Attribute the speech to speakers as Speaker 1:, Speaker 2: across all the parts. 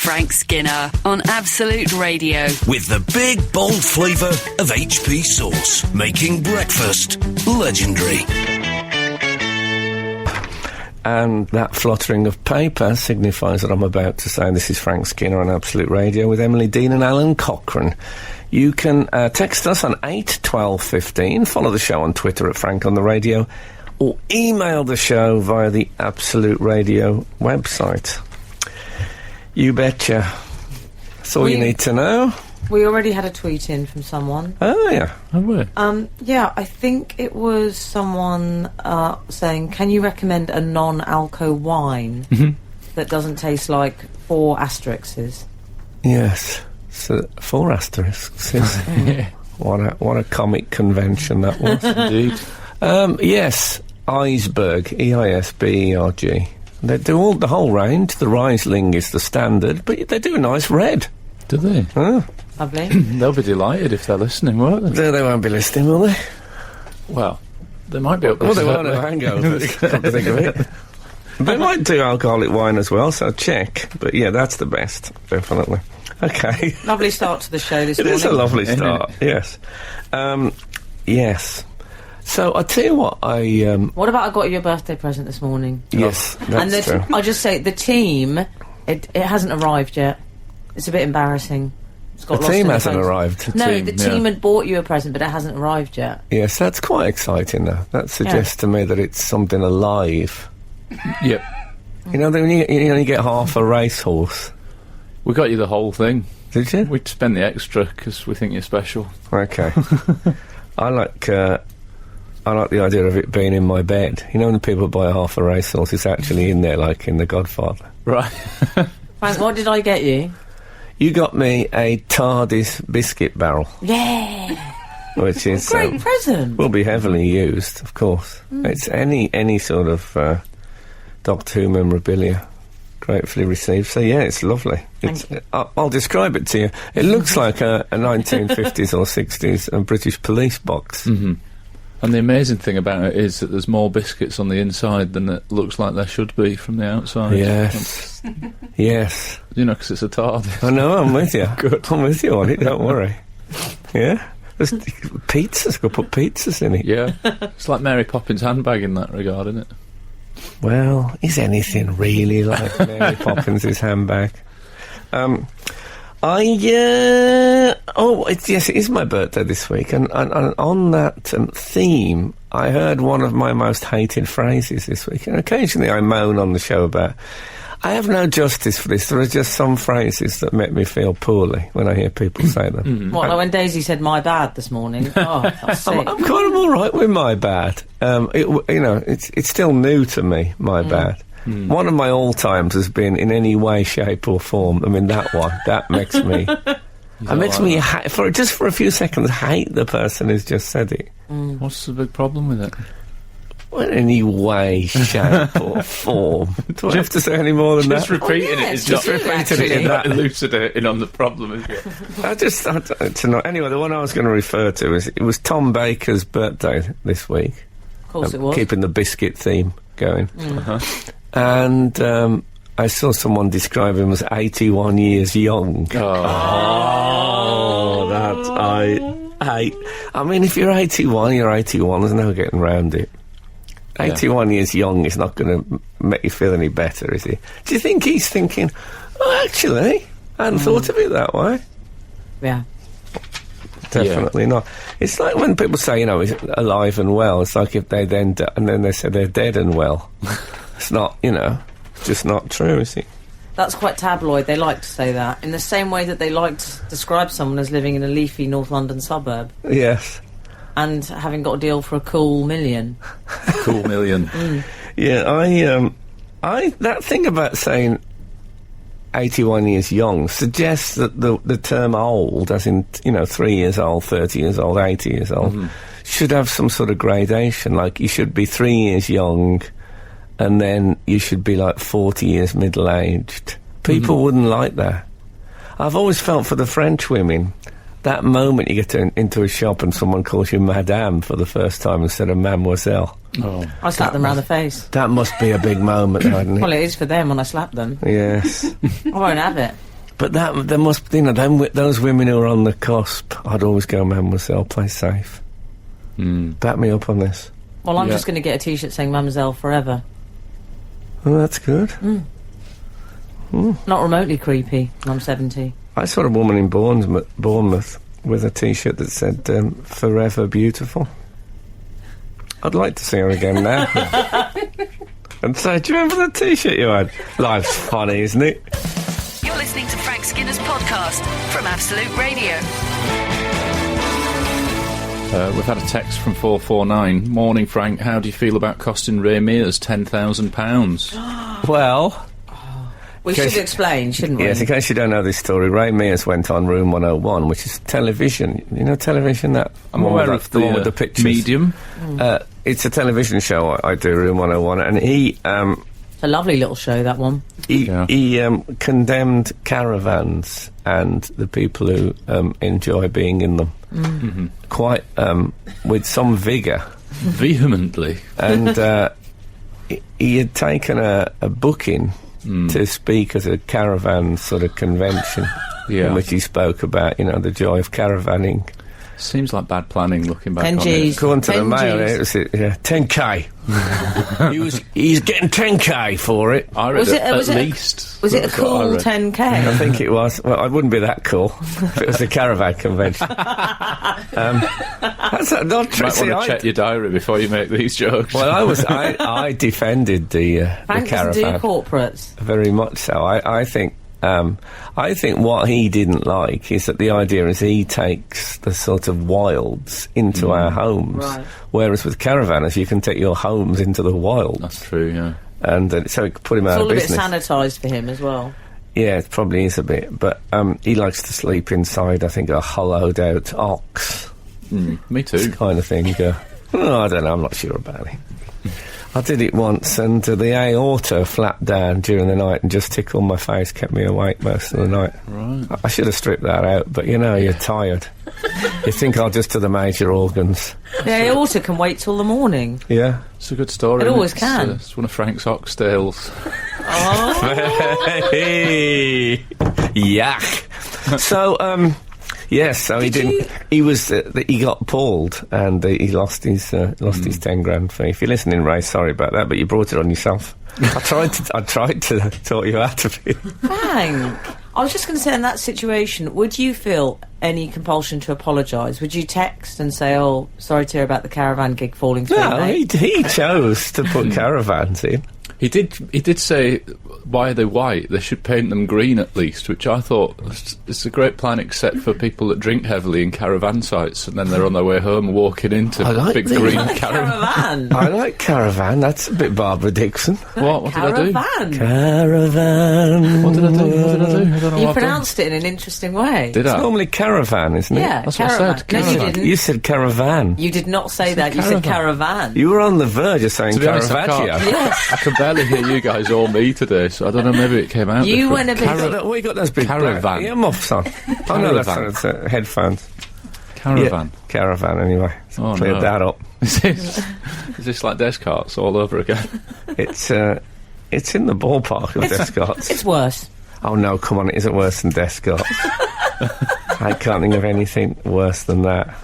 Speaker 1: Frank Skinner on Absolute Radio.
Speaker 2: With the big, bold flavour of HP sauce, making breakfast legendary.
Speaker 3: And that fluttering of paper signifies that I'm about to say this is Frank Skinner on Absolute Radio with Emily Dean and Alun Cochrane. You can text us on 8 12 15, follow the show on Twitter at Frank on the Radio, or email the show via the Absolute Radio website. You betcha. That's all you need to know.
Speaker 4: We already had a tweet in from someone.
Speaker 3: Oh, yeah.
Speaker 5: Oh, we?
Speaker 4: Yeah, I think it was someone saying, can you recommend a non-alco wine that doesn't taste like 4 asterisks?
Speaker 3: Yes. So 4 asterisks. Yeah. What a comic convention that was.
Speaker 5: Indeed.
Speaker 3: Yes, Eisberg, E-I-S-B-E-R-G. They do the whole range. The Riesling is the standard, but they do a nice red.
Speaker 5: Do they?
Speaker 3: Oh.
Speaker 4: Lovely.
Speaker 5: They'll be delighted if they're listening, won't they?
Speaker 3: They won't be listening, will they?
Speaker 5: Well, they might be up
Speaker 3: Well, they won't have hangovers, come to think of it. They might do alcoholic wine as well, so check. But yeah, that's the best, definitely. Okay.
Speaker 4: Lovely start to the show this morning.
Speaker 3: It is a lovely start, yes. Yes. So, I tell you what,
Speaker 4: What about I got you a birthday present this morning?
Speaker 3: Yes, that's true.
Speaker 4: I'll just say, the team, it hasn't arrived yet. It's a bit embarrassing. It's got
Speaker 3: The
Speaker 4: lost
Speaker 3: team
Speaker 4: in the
Speaker 3: hasn't
Speaker 4: post.
Speaker 3: arrived.
Speaker 4: The team had bought you a present, but it hasn't arrived yet.
Speaker 3: Yes, that's quite exciting, though. That suggests to me that it's something alive.
Speaker 5: Yep.
Speaker 3: You know, when you only get half a racehorse.
Speaker 5: We got you the whole thing.
Speaker 3: Did you?
Speaker 5: We'd spend the extra because we think you're special.
Speaker 3: Okay. I like the idea of it being in my bed. You know, when people buy half a racehorse, it's actually in there, like in The Godfather.
Speaker 5: Right.
Speaker 4: Frank, what did I get you?
Speaker 3: You got me a TARDIS biscuit barrel.
Speaker 4: Yeah.
Speaker 3: Which is...
Speaker 4: Great present.
Speaker 3: will be heavily used, of course. It's any sort of Doctor Who memorabilia. Gratefully received. So, yeah, it's lovely. I'll describe it to you. It looks like a 1950s or 60s British police box.
Speaker 5: Mm-hmm. And the amazing thing about it is that there's more biscuits on the inside than it looks like there should be from the outside.
Speaker 3: Yes. Yes.
Speaker 5: You know, because it's a TARDIS.
Speaker 3: I know, I'm with you.
Speaker 5: Good.
Speaker 3: I'm with you on it, don't worry. Yeah? There's pizzas, we'll put pizzas in it.
Speaker 5: Yeah. It's like Mary Poppins' handbag in that regard, isn't it?
Speaker 3: Well, is anything really like Mary Poppins' handbag? Yes, it is my birthday this week, and on that theme, I heard one of my most hated phrases this week, and occasionally I moan on the show about, I have no justice for this, there are just some phrases that make me feel poorly when I hear people say them.
Speaker 4: What, like when Daisy said "my bad" this morning? Oh, that's sick.
Speaker 3: I'm kind of all right with "my bad." It's still new to me, "my bad." One of my all-times has been in any way, shape or form. I mean, that one, that makes me... It makes me, for a few seconds, hate the person who's just said it.
Speaker 5: What's the big problem with it?
Speaker 3: Well, in any way, shape or form. Do I have to say any more than
Speaker 5: Just
Speaker 3: that?
Speaker 5: repeating it is
Speaker 3: just repeating it in that.
Speaker 5: Elucidating on the problem, is it?
Speaker 3: I don't know. Anyway, the one I was going to refer to it was Tom Baker's birthday this week.
Speaker 4: Of course it was.
Speaker 3: Keeping the biscuit theme going. And I saw someone describe him as 81 years young. Oh, that I hate. I mean, if you're 81, you're 81. There's no getting around it. 81 years young is not going to make you feel any better, is he? Do you think he's thinking, oh, actually, I hadn't thought of it that way?
Speaker 4: Yeah.
Speaker 3: Definitely not. It's like when people say, he's alive and well. It's like if they then and then they say they're dead and well. It's not, just not true, is it?
Speaker 4: That's quite tabloid. They like to say that. In the same way that they like to describe someone as living in a leafy North London suburb.
Speaker 3: Yes.
Speaker 4: And having got a deal for a cool million.
Speaker 5: Cool million.
Speaker 3: Yeah, I that thing about saying 81 years young suggests that the term old, as in, 3 years old, 30 years old, 80 years old, should have some sort of gradation. Like, you should be 3 years young, and then you should be like 40 years middle-aged. People wouldn't like that. I've always felt for the French women, that moment you get into a shop and someone calls you Madame for the first time instead of Mademoiselle.
Speaker 4: Oh. I slap them round the face.
Speaker 3: That must be a big moment, hadn't it?
Speaker 4: Well, it is for them when I slap them.
Speaker 3: Yes.
Speaker 4: I won't have it.
Speaker 3: But there must, those women who are on the cusp, I'd always go, Mademoiselle, play safe. Back me up on this.
Speaker 4: Well, I'm just going to get a T-shirt saying Mademoiselle forever.
Speaker 3: Oh, that's good.
Speaker 4: Not remotely creepy. I'm 70.
Speaker 3: I saw a woman in Bournemouth with a T-shirt that said "Forever Beautiful." I'd like to see her again now. And say, do you remember that T-shirt you had? Life's funny, isn't it?
Speaker 1: You're listening to Frank Skinner's podcast from Absolute Radio.
Speaker 5: We've had a text from 449. Morning, Frank. How do you feel about costing Ray Mears £10,000?
Speaker 3: Well...
Speaker 4: We should explain, shouldn't we?
Speaker 3: Yes, in case you don't know this story, Ray Mears went on Room 101, which is television. You know television? That
Speaker 5: I'm aware of
Speaker 3: the one with the pictures.
Speaker 5: Medium.
Speaker 3: It's a television show I do, Room 101, and he...
Speaker 4: it's a lovely little show, that one.
Speaker 3: He condemned caravans and the people who enjoy being in them quite with some vigour.
Speaker 5: Vehemently.
Speaker 3: And he had taken a booking to speak at a caravan sort of convention in which he spoke about, the joy of caravanning.
Speaker 5: Seems like bad planning looking back
Speaker 4: 10
Speaker 5: on
Speaker 4: Gs.
Speaker 5: it.
Speaker 3: According to the Mail, it was 10k. He's getting 10k for it.
Speaker 5: I read at least.
Speaker 4: Was it a cool 10k?
Speaker 3: I think it was. Well, I wouldn't be that cool if it was a caravan convention. That's not true.
Speaker 5: You might want to check your diary before you make these jokes.
Speaker 3: Well, I defended the
Speaker 4: Frank
Speaker 3: caravan.
Speaker 4: doesn't do corporates.
Speaker 3: Very much so. I think what he didn't like is that the idea is he takes the sort of wilds into our homes,
Speaker 4: right.
Speaker 3: Whereas with caravanners you can take your homes into the wild.
Speaker 5: That's true, yeah.
Speaker 3: And so it could put him out of business.
Speaker 4: It's all a bit sanitised for him as well.
Speaker 3: Yeah, it probably is a bit. But he likes to sleep inside, I think, a hollowed out ox.
Speaker 5: Me too.
Speaker 3: This kind of thing. I don't know, I'm not sure about it. I did it once, and the aorta flapped down during the night and just tickled my face, kept me awake most of the night.
Speaker 5: Right.
Speaker 3: I should have stripped that out, but you're tired. You think I'll just do the major organs.
Speaker 4: The aorta can wait till the morning.
Speaker 3: Yeah.
Speaker 5: It's a good story.
Speaker 4: It always
Speaker 5: It's,
Speaker 4: can.
Speaker 5: It's one of Frank's oxtails.
Speaker 3: Hey, yuck. So, yes, so he didn't. He was. He got pulled, and he lost his 10 grand fee. If you're listening, Ray, sorry about that, but you brought it on yourself. I tried to talk you out of it.
Speaker 4: Frank, I was just going to say, in that situation, would you feel any compulsion to apologise? Would you text and say, "Oh, sorry to hear about the caravan gig falling through"?
Speaker 3: No, he chose to put caravans in.
Speaker 5: He did say, why are they white? They should paint them green at least, which I thought it's a great plan, except for people that drink heavily in caravan sites and then they're on their way home walking into big green caravan.
Speaker 4: Caravan.
Speaker 3: I like caravan. That's a bit Barbara Dixon.
Speaker 5: What did I do?
Speaker 3: Caravan.
Speaker 5: What did I do? I don't know
Speaker 4: You
Speaker 5: what I've
Speaker 4: pronounced it in an interesting way.
Speaker 5: done. Did
Speaker 3: It's
Speaker 5: I?
Speaker 3: normally caravan, isn't it?
Speaker 4: Yeah,
Speaker 5: That's what I
Speaker 4: caravan.
Speaker 5: said,
Speaker 4: No, you
Speaker 5: caravan.
Speaker 4: didn't.
Speaker 3: You said caravan.
Speaker 4: You did not say that. You said caravan.
Speaker 3: You were on the verge of saying
Speaker 5: To be honest, I
Speaker 3: Caravaggio.
Speaker 5: can't.
Speaker 4: Yes.
Speaker 5: I can barely hear you guys or me today, so I don't know, maybe it came out
Speaker 4: You
Speaker 5: different.
Speaker 4: went a bit...
Speaker 3: Look, we got those big
Speaker 5: Caravan.
Speaker 3: black earmuffs on. Oh no, that's headphones.
Speaker 5: Caravan.
Speaker 3: Yeah, caravan, anyway. So
Speaker 5: Oh,
Speaker 3: cleared
Speaker 5: no.
Speaker 3: that up.
Speaker 5: Is this like Descartes all over again?
Speaker 3: It's in the ballpark of Descartes.
Speaker 4: It's worse.
Speaker 3: Oh no, come on, it isn't worse than Descartes. I can't think of anything worse than that.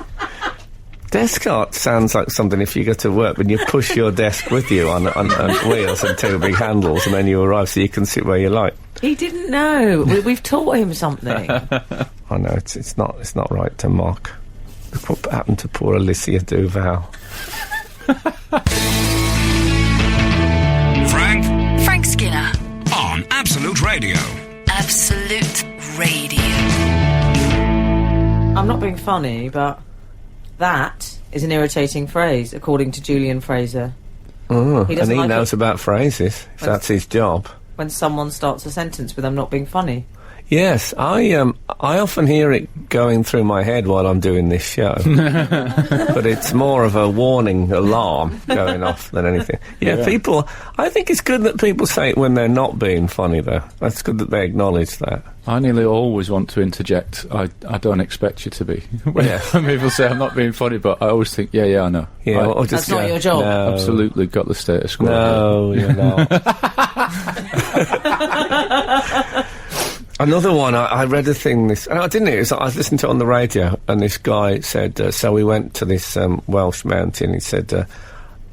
Speaker 3: Descartes sounds like something if you go to work when you push your desk with you on wheels and two big handles, and then you arrive so you can sit where you like.
Speaker 4: He didn't know. We've taught him something.
Speaker 3: Oh no, it's not right to mock. Look what happened to poor Alicia Duval.
Speaker 2: Frank
Speaker 1: Skinner.
Speaker 2: on Absolute Radio.
Speaker 1: Absolute Radio.
Speaker 4: I'm not being funny, but that is an irritating phrase, according to Julian Fraser.
Speaker 3: Oh,
Speaker 4: He
Speaker 3: and
Speaker 4: doesn't
Speaker 3: he
Speaker 4: like
Speaker 3: knows
Speaker 4: it.
Speaker 3: about phrases, if that's his job.
Speaker 4: When someone starts a sentence with "I'm not being funny."
Speaker 3: Yes, I often hear it going through my head while I'm doing this show, but it's more of a warning alarm going off than anything. Yeah, people. I think it's good that people say it when they're not being funny, though. That's good that they acknowledge that.
Speaker 5: I nearly always want to interject. I don't expect you to be. When people say I'm not being funny, but I always think, yeah, I know.
Speaker 3: Yeah, or
Speaker 4: That's
Speaker 3: just
Speaker 4: not
Speaker 3: go,
Speaker 4: your job.
Speaker 3: No,
Speaker 5: Absolutely got the status quo.
Speaker 3: No, you're not. Another one, I read a thing I didn't know, I was listening to it on the radio, and this guy said, so we went to this Welsh mountain, he said,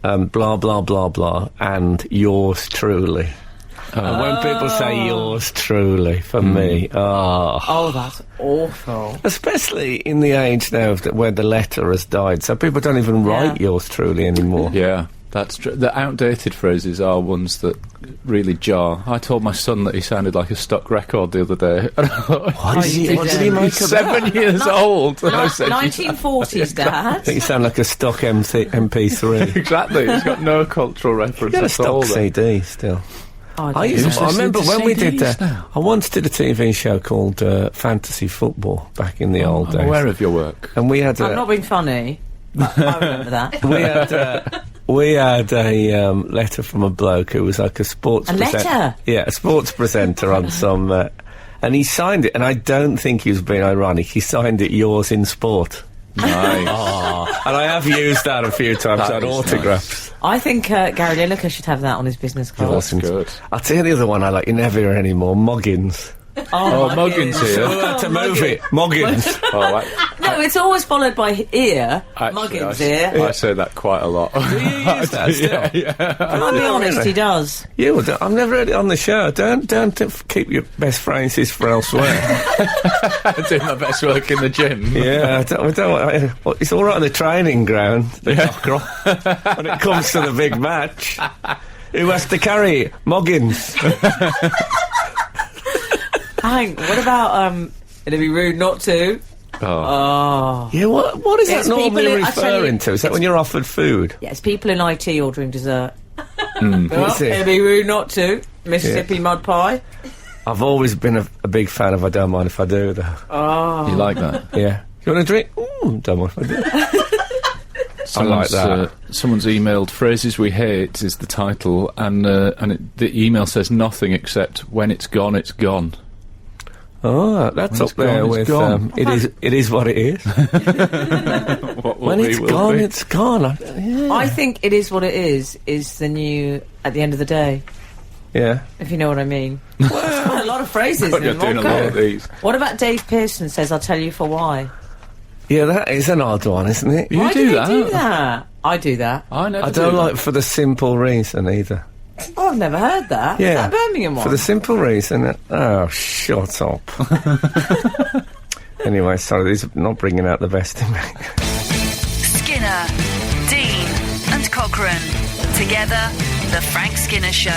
Speaker 3: blah, blah, blah, blah, and yours truly. And when people say yours truly, for me,
Speaker 4: Oh, that's awful.
Speaker 3: Especially in the age now where the letter has died, so people don't even write yours truly anymore.
Speaker 5: Yeah, that's true. The outdated phrases are ones that really jar. I told my son that he sounded like a stock record the other day.
Speaker 3: What did he make
Speaker 5: He's 7 years old. And I said,
Speaker 4: 1940s, Dad.
Speaker 3: You sound like a stock MP3.
Speaker 5: Exactly, he's got no cultural reference
Speaker 3: You got a
Speaker 5: at
Speaker 3: stock
Speaker 5: all.
Speaker 3: CD still. I
Speaker 5: Who's
Speaker 3: remember
Speaker 5: listening
Speaker 3: when we
Speaker 5: to
Speaker 3: did
Speaker 5: CDs
Speaker 3: that.
Speaker 5: now?
Speaker 3: I once did a TV show called Fantasy Football back in the old
Speaker 5: I'm
Speaker 3: days.
Speaker 5: aware of your work.
Speaker 3: And we had
Speaker 4: I'm not being funny, but I remember that.
Speaker 3: we had a letter from a bloke who was like a sports
Speaker 4: A letter?
Speaker 3: Yeah, a sports presenter on some, and he signed it. And I don't think he was being ironic. He signed it "Yours in Sport."
Speaker 5: Nice.
Speaker 3: And I have used that a few times
Speaker 5: That
Speaker 3: on
Speaker 5: is
Speaker 3: autographs.
Speaker 4: I think Gary Lineker should have that on his business card.
Speaker 3: Yours in-
Speaker 5: good.
Speaker 3: I'll tell you the other one I like. You never hear anymore. Moggins.
Speaker 5: Oh, Muggins here.
Speaker 3: Who had to move it? Moggins.
Speaker 4: No, it's always followed by ear. Muggins ear.
Speaker 5: I say that quite a lot.
Speaker 3: Do you use that still?
Speaker 5: Yeah.
Speaker 4: I'll be honest, he does.
Speaker 3: I've never heard it on the show. Don't keep your best phrases for elsewhere.
Speaker 5: I do my best work in the gym.
Speaker 3: Yeah, it's all right on the training ground, the cockerel. When it comes to the big match, who has to carry it? Moggins.
Speaker 4: Hank, what about, it'd be rude not to. Oh.
Speaker 3: Yeah, what is
Speaker 4: It's
Speaker 3: that normally
Speaker 4: people I tell you,
Speaker 3: referring to? Is that when you're offered food?
Speaker 4: Yeah, it's people in IT ordering dessert.
Speaker 3: Is it?
Speaker 4: It'd be rude not to. Mississippi mud pie.
Speaker 3: I've always been a big fan of I don't mind if I do, though.
Speaker 4: Oh.
Speaker 5: You like that?
Speaker 3: Yeah. You want a drink? Don't mind if I do. I like that.
Speaker 5: Someone's emailed "Phrases We Hate" is the title, and the email says nothing except "When it's gone, it's gone."
Speaker 3: Oh, that's
Speaker 5: When
Speaker 3: up
Speaker 5: it's gone,
Speaker 3: there
Speaker 5: it's
Speaker 3: with
Speaker 5: gone.
Speaker 3: it is what it is.
Speaker 5: What will
Speaker 3: When
Speaker 5: be,
Speaker 3: it's
Speaker 5: will
Speaker 3: gone,
Speaker 5: be.
Speaker 3: it's gone.
Speaker 4: I think "It Is What It Is" the new "At the End of the Day,"
Speaker 3: Yeah.
Speaker 4: if you know what I mean. There's quite a lot of phrases
Speaker 5: God, you're
Speaker 4: in
Speaker 5: doing
Speaker 4: one
Speaker 5: a lot
Speaker 4: go.
Speaker 5: of these.
Speaker 4: What about Dave Pearson says, "I'll tell you for why"?
Speaker 3: Yeah, that is an odd one, isn't it?
Speaker 5: You
Speaker 4: Why
Speaker 5: do
Speaker 4: do
Speaker 5: that?
Speaker 4: they do that? I do that.
Speaker 5: I never
Speaker 3: I
Speaker 5: do
Speaker 3: don't
Speaker 5: that.
Speaker 3: like for the simple reason either.
Speaker 4: Oh, I've never heard that.
Speaker 3: Yeah.
Speaker 4: Is that a Birmingham one?
Speaker 3: For the simple reason that... Oh, shut up. Anyway, sorry, these are not bringing out the best in me.
Speaker 1: Skinner, Dean, and Cochrane. Together, The Frank Skinner Show.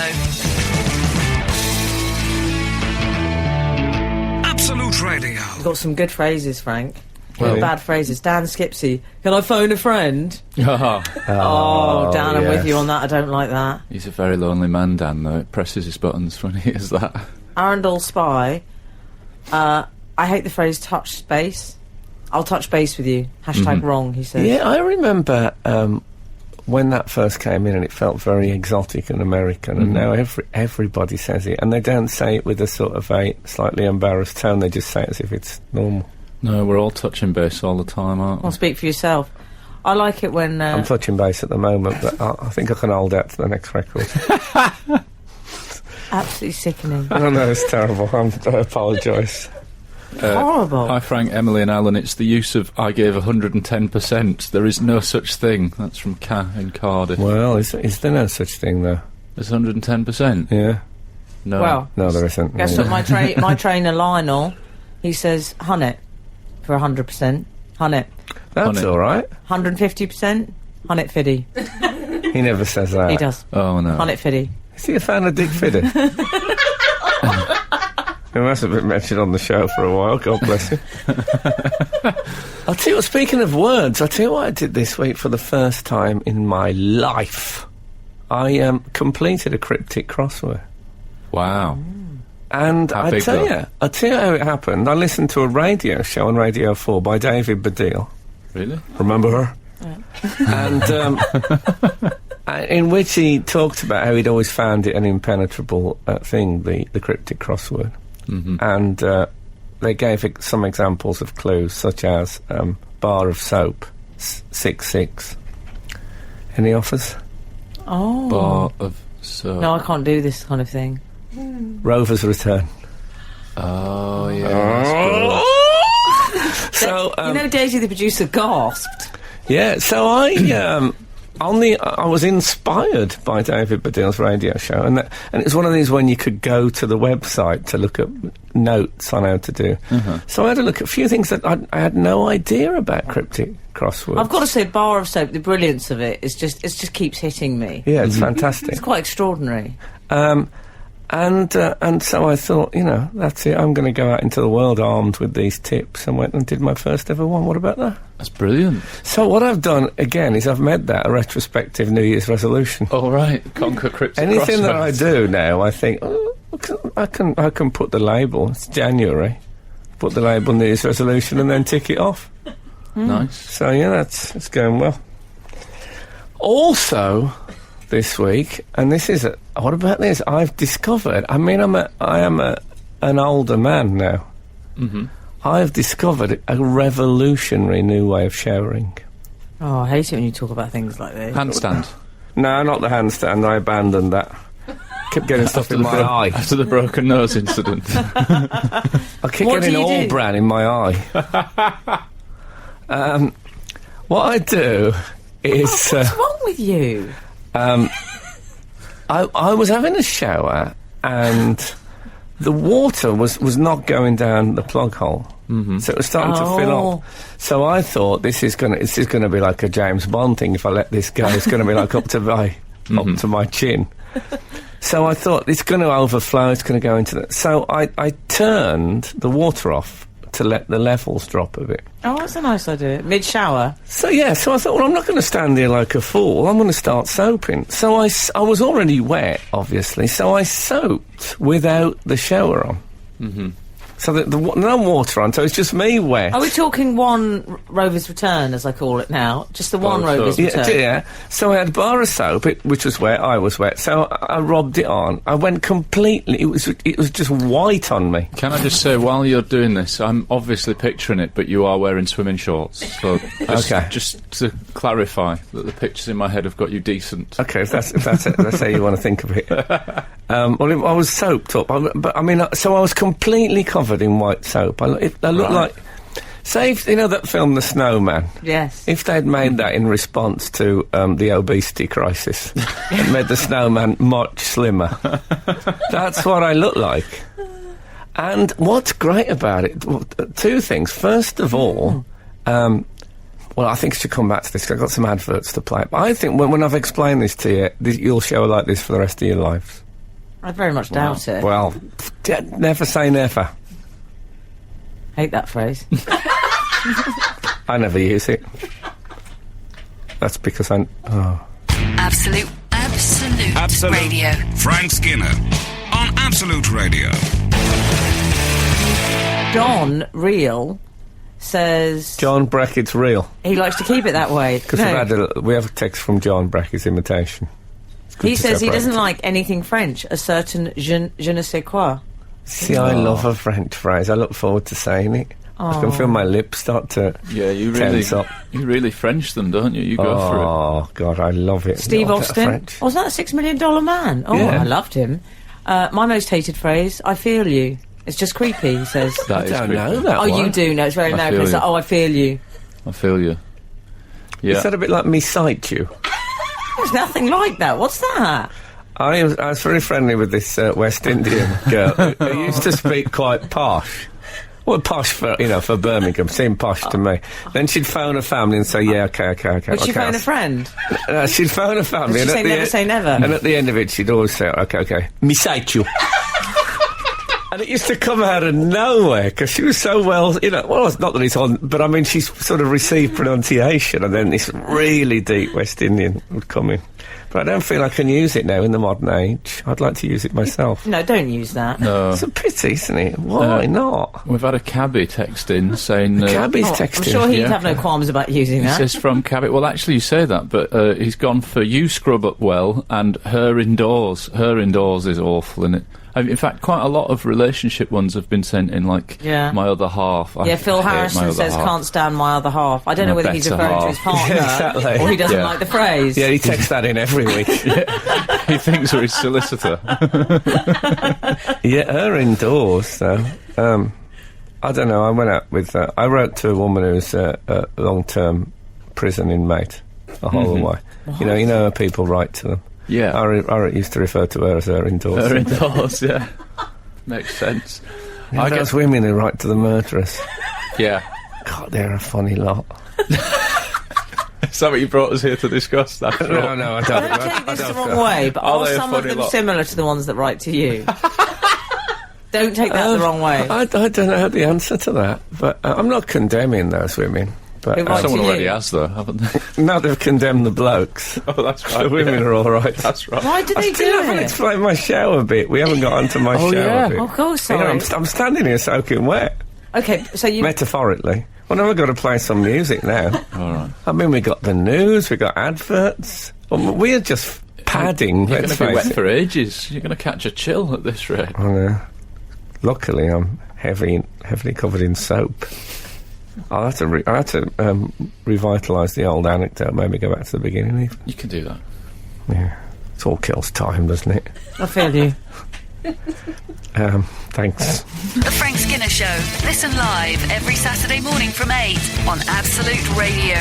Speaker 2: Absolute Radio.
Speaker 4: You've got some good phrases, Frank.
Speaker 3: Well,
Speaker 4: Bad phrases. Dan Skipsey, can I phone a friend?
Speaker 5: Oh,
Speaker 4: Oh, Dan, I'm with
Speaker 3: yes.
Speaker 4: you on that. I don't like that.
Speaker 5: he's a very lonely man, Dan, though. It presses his buttons when he hears that.
Speaker 4: Arundel Spy, I hate the phrase touch space. I'll touch base with you. Hashtag wrong, he says.
Speaker 3: Yeah, I remember when that first came in and it felt very exotic and American, and now everybody says it, and they don't say it with a sort of a slightly embarrassed tone, they just say it as if it's normal.
Speaker 5: No, we're all touching base all the time, aren't we?
Speaker 4: Well, speak for yourself. I like it when...
Speaker 3: I'm touching base at the moment, but I think I can hold out to the next record.
Speaker 4: absolutely sickening.
Speaker 3: I know, it's terrible. I apologise.
Speaker 4: Horrible.
Speaker 5: Hi, Frank, Emily and Alan. It's the use of "I gave 110%. There is no such thing." That's from Ca in Cardiff.
Speaker 3: Well, is there no such thing, though?
Speaker 5: There's 110%?
Speaker 3: Yeah?
Speaker 5: No.
Speaker 4: Well,
Speaker 3: No, there isn't.
Speaker 4: guess
Speaker 3: Yeah.
Speaker 4: what my trainer Lionel, he says, "Hun it," for 100%. Hun it.
Speaker 3: That's
Speaker 5: Honey.
Speaker 3: all right.
Speaker 4: 150%. Hun it fiddy.
Speaker 3: He never says that.
Speaker 4: He does.
Speaker 5: Oh, no.
Speaker 4: Hun it fiddy.
Speaker 3: Is he a fan of Dick Fiddy? He must have been mentioned on the show for a while, God bless him. I'll tell you what, speaking of words, I'll tell you what I did this week for the first time in my life. I completed a cryptic crossword.
Speaker 5: Wow.
Speaker 3: And
Speaker 5: How
Speaker 3: I'll
Speaker 5: big,
Speaker 3: tell
Speaker 5: though?
Speaker 3: you how it happened. I listened to a radio show on Radio 4 by David Baddiel.
Speaker 5: Really?
Speaker 3: Remember her? And in which he talked about how he'd always found it an impenetrable thing, the cryptic crossword.
Speaker 5: Mm-hmm.
Speaker 3: And they gave some examples of clues, such as bar of soap, 6-6. Any offers?
Speaker 4: Oh.
Speaker 5: Bar of soap.
Speaker 4: No, I can't do this kind of thing.
Speaker 3: Rover's return.
Speaker 5: Oh, yeah.
Speaker 3: So,
Speaker 4: Daisy, the producer, gasped.
Speaker 3: yeah, so I was inspired by David Baddiel's radio show, and it was one of these when you could go to the website to look at notes on how to do. So I had a look at a few things that I had no idea about cryptic crosswords.
Speaker 4: I've got to say, Bar of Soap, the brilliance of it just keeps hitting me.
Speaker 3: Yeah, it's fantastic.
Speaker 4: It's quite extraordinary.
Speaker 3: And so I thought, that's it. I'm going to go out into the world armed with these tips, and went and did my first ever one. What about that?
Speaker 5: That's brilliant.
Speaker 3: So what I've done again is I've made that a retrospective New Year's resolution.
Speaker 5: Oh right, conquer cryptic
Speaker 3: Anything that I
Speaker 5: crosswords.
Speaker 3: do now, I think I can put the label. It's January. Put the label New Year's resolution and then tick it off.
Speaker 5: Nice.
Speaker 3: So yeah, it's going well. Also, this week, and this is what about this? I've discovered. I mean, I am an older man now. I've discovered a revolutionary new way of showering.
Speaker 4: Oh, I hate it when you talk about things like this.
Speaker 5: Handstand.
Speaker 3: No, not the handstand. I abandoned that. Kept getting stuff in my eye.
Speaker 5: After the broken nose incident.
Speaker 3: I keep
Speaker 4: What
Speaker 3: getting
Speaker 4: do you
Speaker 3: all
Speaker 4: do?
Speaker 3: bran in my eye. What I do is
Speaker 4: What's wrong with you?
Speaker 3: I was having a shower and the water was not going down the plug hole. So it was starting to fill up. So I thought this is gonna be like a James Bond thing. If I let this go, it's gonna be like up to my chin. So I thought it's going to overflow. It's going to go into the. So I turned the water off to let the levels drop a bit.
Speaker 4: Oh, that's a nice idea. Mid-shower.
Speaker 3: So I thought, well, I'm not going to stand here like a fool. I'm going to start soaping. So I was already wet, obviously. So I soaped without the shower on. So no water on, so it's just me wet.
Speaker 4: Are we talking one Rover's Return, as I call it now? Just the one
Speaker 5: Bar of
Speaker 4: Rover's
Speaker 5: soap.
Speaker 4: Return?
Speaker 3: Yeah. So I had a bar of soap, which was wet. I was wet. So I rubbed it on. I went completely. It was just white on me.
Speaker 5: Can I just say, while you're doing this, I'm obviously picturing it, but you are wearing swimming shorts. So just to clarify that the pictures in my head have got you decent.
Speaker 3: Okay, if that's it, that's how you want to think of it. Well, I was soaped up, but I mean, so I was completely covered in white soap. I looked like, say, if, that film The Snowman.
Speaker 4: Yes.
Speaker 3: If they'd made that in response to the obesity crisis and made the snowman much slimmer, that's what I look like. And what's great about it, two things. First of all, well, I think I should come back to this because I've got some adverts to play. But I think when I've explained this to you, you'll show like this for the rest of your lives.
Speaker 4: I very much doubt it.
Speaker 3: Well, never say never.
Speaker 4: Hate that phrase.
Speaker 3: I never use it. That's because
Speaker 1: Absolute Radio.
Speaker 6: Frank Skinner on Absolute Radio.
Speaker 3: John
Speaker 4: Real says
Speaker 3: John Brackett's real.
Speaker 4: he likes to keep it that way.
Speaker 3: Because we have a text from John Brackett's imitation.
Speaker 4: He says he
Speaker 3: separate.
Speaker 4: doesn't like anything French, a certain je ne sais quoi.
Speaker 3: See, I love a French phrase. I look forward to saying it. I can feel my lips start to tense up.
Speaker 5: You really French them, don't you? You go for it.
Speaker 3: Oh, God, I love it.
Speaker 4: Steve
Speaker 3: Not that
Speaker 4: Austin.
Speaker 3: French.
Speaker 4: Was that a $6 Million Man? Oh,
Speaker 3: Yeah.
Speaker 4: I loved him. My most hated phrase, I feel you. It's just creepy, he says.
Speaker 5: That
Speaker 3: I
Speaker 5: is
Speaker 3: don't
Speaker 5: creepy.
Speaker 3: know that
Speaker 4: Oh,
Speaker 3: one.
Speaker 4: you do know. It's very
Speaker 5: I
Speaker 4: American.
Speaker 5: feel
Speaker 4: It's like,
Speaker 5: you.
Speaker 4: oh, I feel you.
Speaker 5: I feel you. Yeah.
Speaker 3: Is that a bit like me sight you?
Speaker 4: There's nothing like that. What's that?
Speaker 3: I was very friendly with this West Indian girl who used to speak quite posh. Well, posh for Birmingham, seemed posh to me. Then she'd phone her family and say, yeah, okay.
Speaker 4: Would she phone a friend?
Speaker 3: She'd phone her family.
Speaker 4: Would she
Speaker 3: and
Speaker 4: say
Speaker 3: at the
Speaker 4: never say never?
Speaker 3: And at the end of it, she'd always say, okay. Me sight you. And it used to come out of nowhere because she was so well, well, it's not that it's on, but I mean, she's sort of received pronunciation, and then this really deep West Indian would come in. But I don't feel I can use it now in the modern age. I'd like to use it myself.
Speaker 4: No, don't use that.
Speaker 5: No.
Speaker 3: It's a pity, isn't it? Why not?
Speaker 5: We've had a cabbie text in saying...
Speaker 3: Cabbie's
Speaker 4: I'm
Speaker 3: texting.
Speaker 4: sure he'd
Speaker 5: Yeah.
Speaker 4: have no qualms about using
Speaker 5: He
Speaker 4: that.
Speaker 5: says from Cabot. Well, actually, you say that, but he's gone for you scrub up well and her indoors. Her indoors is awful, isn't it? In fact, quite a lot of relationship ones have been sent in, like, my other half.
Speaker 4: Phil Harrison says, can't stand my other half. I don't know whether he's referring to his partner
Speaker 3: exactly.
Speaker 4: or he doesn't like the phrase.
Speaker 3: Yeah, he texts that in every week.
Speaker 5: He thinks we're his solicitor.
Speaker 3: Yeah, her indoors, so... I don't know, I went out with... I wrote to a woman who's a long-term prison inmate the whole way. You know how people write to them.
Speaker 5: Yeah.
Speaker 3: I used to refer to her as her indoors.
Speaker 5: Her indoors, yeah. Makes sense.
Speaker 3: I guess women who write to the murderers.
Speaker 5: Yeah.
Speaker 3: God, they're a funny lot.
Speaker 5: Is that what you brought us here to discuss?
Speaker 3: No, I don't.
Speaker 4: Don't take this the wrong way, but are some of them similar to the ones that write to you? Don't take that the wrong way.
Speaker 3: I don't know the answer to that, but I'm not condemning those women. But
Speaker 5: someone already has, though, haven't they?
Speaker 3: Now they've condemned the blokes.
Speaker 5: Oh, that's right.
Speaker 3: The women are all right.
Speaker 5: That's right.
Speaker 4: Why do they do
Speaker 3: I haven't explained my shower bit. We haven't got onto my shower bit.
Speaker 4: Oh, God, sorry.
Speaker 3: You know, I'm standing here soaking wet.
Speaker 4: Okay, so you...
Speaker 3: Metaphorically. Well, now we've got to play some music now.
Speaker 5: All right.
Speaker 3: I mean, we got the news, we got adverts. We're just padding,
Speaker 5: You're
Speaker 3: let's
Speaker 5: going to be
Speaker 3: face
Speaker 5: wet
Speaker 3: it.
Speaker 5: for ages. You're going to catch a chill at this rate.
Speaker 3: I know. Luckily, I'm heavily covered in soap. I had to revitalise the old anecdote. Maybe go back to the beginning. Even.
Speaker 5: You can do that.
Speaker 3: Yeah, it all kills time, doesn't it?
Speaker 4: I feel you.
Speaker 3: Thanks.
Speaker 1: The Frank Skinner Show. Listen live every Saturday morning from 8 on Absolute Radio.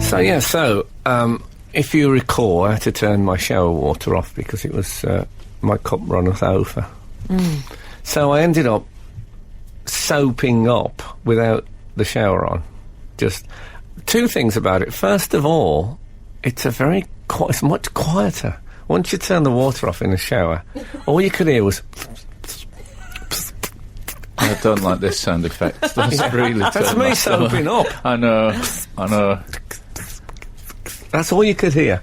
Speaker 3: So if you recall, I had to turn my shower water off because it was my cup runneth over. So I ended up soaping up without the shower on. Just two things about it. First of all, it's much quieter. Once you turn the water off in the shower, all you could hear was...
Speaker 5: I don't like this sound effect. That's really
Speaker 3: That's me soaping up.
Speaker 5: I know.
Speaker 3: That's all you could hear.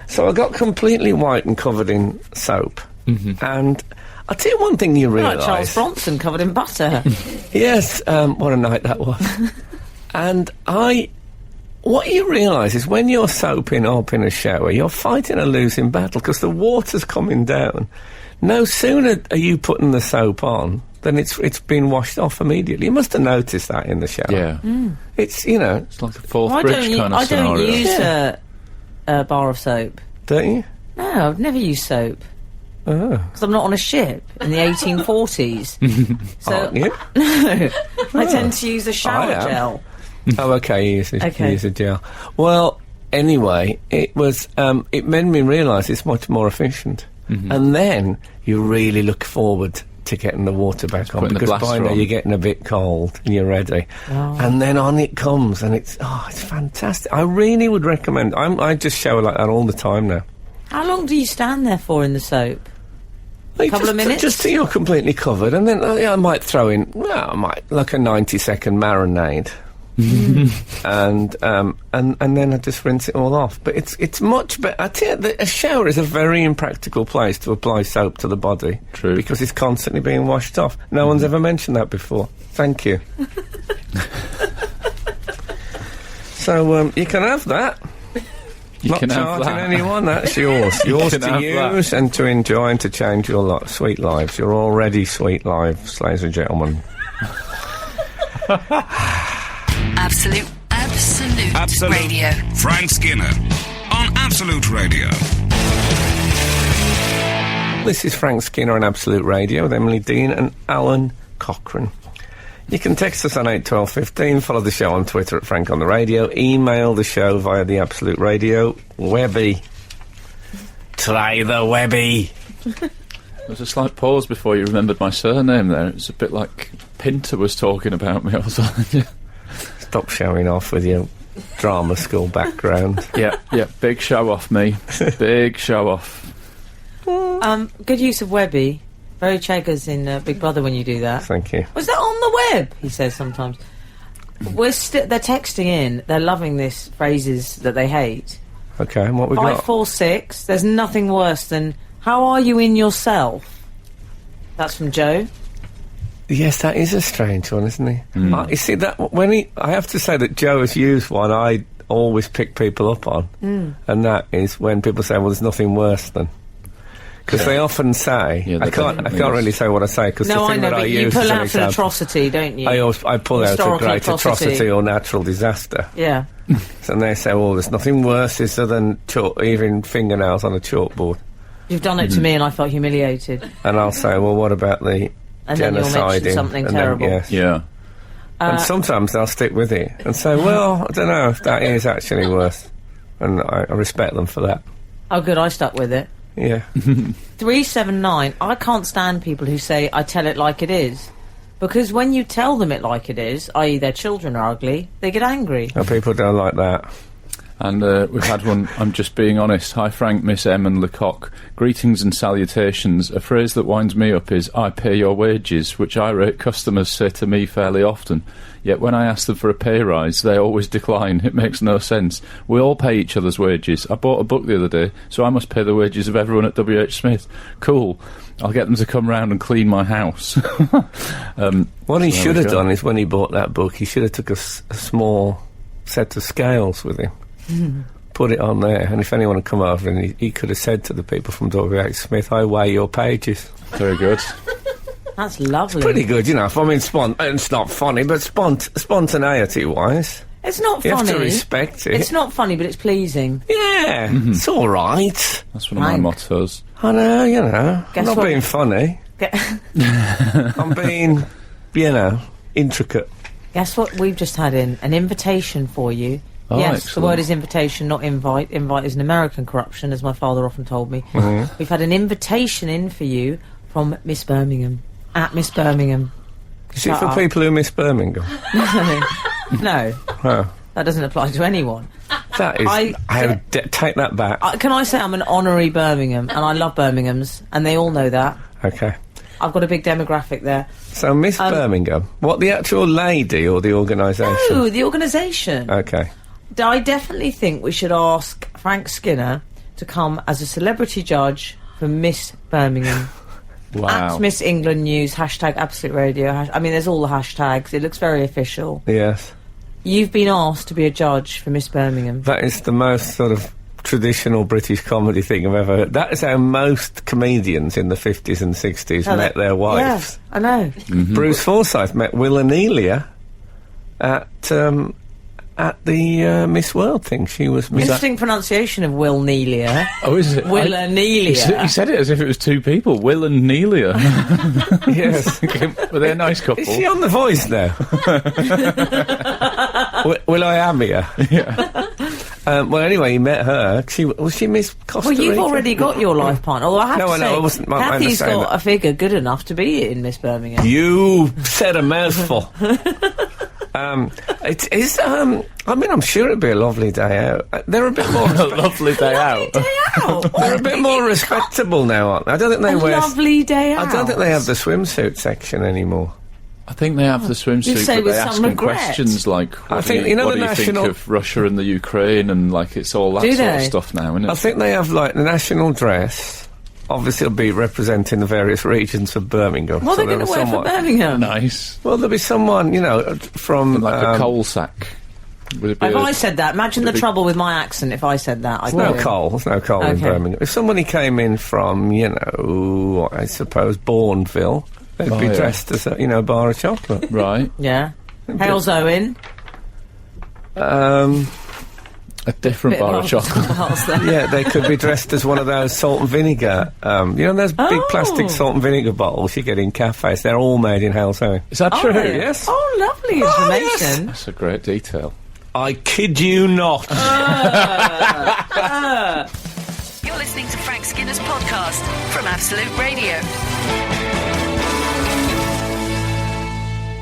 Speaker 3: So I got completely white and covered in soap. And I'll tell you one thing you realise...
Speaker 4: Like Charles Bronson covered in butter.
Speaker 3: Yes, what a night that was. And what you realise is when you're soaping up in a shower, you're fighting a losing battle because the water's coming down. No sooner are you putting the soap on than it's been washed off immediately. You must have noticed that in the shower.
Speaker 5: Yeah.
Speaker 3: It's, you know...
Speaker 5: It's like a Fourth Bridge kind of scenario.
Speaker 4: I don't use a bar of soap.
Speaker 3: Don't you?
Speaker 4: No, I've never used soap.
Speaker 3: Oh.
Speaker 4: Because I'm not on a ship in the 1840s.
Speaker 3: Aren't you?
Speaker 4: No. I tend to use a shower
Speaker 3: I am.
Speaker 4: gel.
Speaker 3: Oh, okay, you use a gel. Well, anyway, it made me realise it's much more efficient. And then you really look forward to getting the water back on, because by now you're getting a bit cold and you're ready.
Speaker 4: Oh.
Speaker 3: And then on it comes, and it's fantastic. I really would recommend. I just shower like that all the time now.
Speaker 4: How long do you stand there for in the soap? A couple of minutes?
Speaker 3: Just till you're completely covered, and then I might throw in, like a 90-second marinade. And then I just rinse it all off. But it's much better. I tell you, a shower is a very impractical place to apply soap to the body.
Speaker 5: True.
Speaker 3: Because it's constantly being washed off. No one's ever mentioned that before. Thank you. So you can have that. Not charging anyone, that's yours. Yours to use and to enjoy and to change your sweet lives. You're already sweet lives, ladies and gentlemen.
Speaker 1: Absolute Radio.
Speaker 6: Frank Skinner on Absolute Radio.
Speaker 3: This is Frank Skinner on Absolute Radio with Emily Dean and Alan Cochrane. You can text us on 81215, follow the show on Twitter at Frank on the Radio, email the show via the Absolute Radio Webby. Try the Webby.
Speaker 5: There was a slight pause before you remembered my surname there. It was a bit like Pinter was talking about me or something.
Speaker 3: Stop showing off with your drama school background.
Speaker 5: Yeah, big show off, me. Big show off.
Speaker 4: Good use of Webby. Very Cheggers in Big Brother when you do that.
Speaker 3: Thank you.
Speaker 4: Was that on the web? He says sometimes. They're texting in. They're loving this phrases that they hate.
Speaker 3: Okay, and what we got?
Speaker 4: 546. There's nothing worse than "How are you in yourself?" That's from Joe.
Speaker 3: Yes, that is a strange one, isn't he? You see that I have to say that Joe has used one I always pick people up on, and that is when people say, "Well, there's nothing worse than." Because they often say,
Speaker 5: Yeah,
Speaker 3: I can't really say what I say because
Speaker 4: No,
Speaker 3: the
Speaker 4: I
Speaker 3: thing
Speaker 4: know,
Speaker 3: that I
Speaker 4: but you
Speaker 3: use
Speaker 4: pull
Speaker 3: as an
Speaker 4: out an
Speaker 3: example,
Speaker 4: atrocity, don't you?
Speaker 3: I pull out a
Speaker 4: Historical
Speaker 3: great atrocity or natural disaster.
Speaker 4: Yeah.
Speaker 3: And they say, well, there's nothing worse is there than even fingernails on a chalkboard.
Speaker 4: You've done it to me and I felt humiliated.
Speaker 3: And I'll say, well, what about the
Speaker 4: And then you'll
Speaker 3: genocide?
Speaker 4: mention something terrible.
Speaker 3: Yes.
Speaker 5: Yeah.
Speaker 3: And sometimes they'll stick with it and say, well, I don't know if that is actually worse. And I respect them for that.
Speaker 4: Oh, good, I stuck with it.
Speaker 3: Yeah.
Speaker 4: 379, I can't stand people who say, I tell it like it is. Because when you tell them it like it is, i.e. their children are ugly, they get angry.
Speaker 3: No, people don't like that.
Speaker 5: And we've had one, I'm just being honest. Hi Frank, Miss M and Lecoq. Greetings and salutations. A phrase that winds me up is, I pay your wages, which irate customers say to me fairly often. Yet when I ask them for a pay rise, they always decline. It makes no sense. We all pay each other's wages. I bought a book the other day, so I must pay the wages of everyone at WH Smith. Cool. I'll get them to come round and clean my house.
Speaker 3: What he should have done is when he bought that book, he should have took a small set of scales with him. Put it on there, and if anyone had come over, and he could have said to the people from WH Smith, I weigh your pages.
Speaker 5: Very good.
Speaker 4: That's lovely.
Speaker 3: Pretty good, you know. I mean, it's not funny, but spontaneity-wise,
Speaker 4: It's not
Speaker 3: you
Speaker 4: funny.
Speaker 3: have to respect it.
Speaker 4: It's not funny, but it's pleasing.
Speaker 3: Yeah, it's all right.
Speaker 5: That's one of my
Speaker 4: Frank.
Speaker 5: mottos.
Speaker 3: I know, you know.
Speaker 4: Guess
Speaker 3: I'm not
Speaker 4: what?
Speaker 3: being funny. I'm being, intricate.
Speaker 4: Guess what we've just had in? An invitation for you.
Speaker 5: Oh,
Speaker 4: yes,
Speaker 5: excellent.
Speaker 4: the word is invitation, not invite. Invite is an American corruption, as my father often told me.
Speaker 3: Mm-hmm.
Speaker 4: We've had an invitation in for you from Miss Birmingham. At Miss Birmingham.
Speaker 3: Is it
Speaker 4: Shut
Speaker 3: for
Speaker 4: up.
Speaker 3: people who miss Birmingham?
Speaker 4: No,
Speaker 3: Oh,
Speaker 4: that doesn't apply to anyone.
Speaker 3: that is... take that back.
Speaker 4: Can I say I'm an honorary Birmingham, and I love Birminghams, and they all know that.
Speaker 3: Okay.
Speaker 4: I've got a big demographic there.
Speaker 3: So, Miss Birmingham, what, the actual lady or the organisation?
Speaker 4: No, the organisation.
Speaker 3: Okay.
Speaker 4: I definitely think we should ask Frank Skinner to come as a celebrity judge for Miss Birmingham.
Speaker 5: Wow.
Speaker 4: At Miss England News, hashtag Absolute Radio. I mean, there's all the hashtags. It looks very official.
Speaker 3: Yes.
Speaker 4: You've been asked to be a judge for Miss Birmingham.
Speaker 3: That is the most sort of traditional British comedy thing I've ever heard. That is how most comedians in the 50s and 60s met their wives.
Speaker 4: Yeah, I know.
Speaker 3: Bruce Forsyth met Will Anelia at the Miss World thing. She was Miss...
Speaker 4: Interesting pronunciation of Will Neelia.
Speaker 5: Oh, is it?
Speaker 4: Will Anelia.
Speaker 5: He said it as if it was two people, Will and Nelia.
Speaker 3: Yes.
Speaker 5: Were they a nice couple?
Speaker 3: Is she on The Voice now? Will I am here?
Speaker 5: Yeah.
Speaker 3: Well, anyway, he met her. Was she Miss Costa
Speaker 4: Well, you've
Speaker 3: Rica?
Speaker 4: already got your life partner. Although I have
Speaker 3: No,
Speaker 4: to
Speaker 3: I know,
Speaker 4: say,
Speaker 3: I wasn't- I
Speaker 4: Kathy's
Speaker 3: understand
Speaker 4: got
Speaker 3: that.
Speaker 4: a figure good enough to be in Miss Birmingham.
Speaker 3: You said a mouthful. It is. I mean, I'm sure it'd be a lovely day out. They're a bit more.
Speaker 5: A lovely day out.
Speaker 3: They're a bit more respectable now, aren't they? I don't think they
Speaker 4: A
Speaker 3: wear.
Speaker 4: lovely day out.
Speaker 3: I don't think they have the swimsuit section anymore.
Speaker 5: I think they have the swimsuit,
Speaker 4: say
Speaker 5: but
Speaker 4: with
Speaker 5: they
Speaker 4: some
Speaker 5: ask them
Speaker 4: regret.
Speaker 5: questions like,
Speaker 3: I
Speaker 5: what
Speaker 3: think,
Speaker 5: do
Speaker 3: you know,
Speaker 5: what
Speaker 3: the
Speaker 5: do you
Speaker 3: national-
Speaker 5: think of Russia and the Ukraine, and like it's all that
Speaker 4: Do
Speaker 5: sort of
Speaker 4: they?
Speaker 5: stuff now, isn't it?
Speaker 3: I think they have like the national dress. Obviously, it'll be representing the various regions of Birmingham.
Speaker 4: What are
Speaker 3: so
Speaker 4: they going to
Speaker 3: there'll
Speaker 4: wear for
Speaker 3: somewhat-
Speaker 4: Birmingham?
Speaker 5: Nice.
Speaker 3: Well, there'll be someone, from
Speaker 5: Like a coal sack. Would it be
Speaker 4: If
Speaker 5: a-
Speaker 4: I said that, imagine the
Speaker 5: It'd be-
Speaker 4: trouble with my accent if I said that.
Speaker 3: There's no coal. There's no coal in
Speaker 4: Okay.
Speaker 3: Birmingham. If somebody came in from, I suppose Bourneville, they'd
Speaker 5: Oh,
Speaker 3: be
Speaker 5: yeah.
Speaker 3: dressed as a, bar of chocolate.
Speaker 5: Right.
Speaker 4: Yeah. Hales Owen.
Speaker 5: A different bar of chocolate.
Speaker 3: Yeah, they could be dressed as one of those salt and vinegar. Those big
Speaker 4: Oh.
Speaker 3: plastic salt and vinegar bottles you get in cafes. They're all made in Halesowen.
Speaker 5: Is that
Speaker 4: Oh,
Speaker 5: true?
Speaker 4: yeah.
Speaker 3: Yes.
Speaker 4: Oh, lovely
Speaker 3: yes.
Speaker 4: information.
Speaker 5: That's a great detail.
Speaker 3: I kid you not.
Speaker 1: You're listening to Frank Skinner's podcast from Absolute Radio.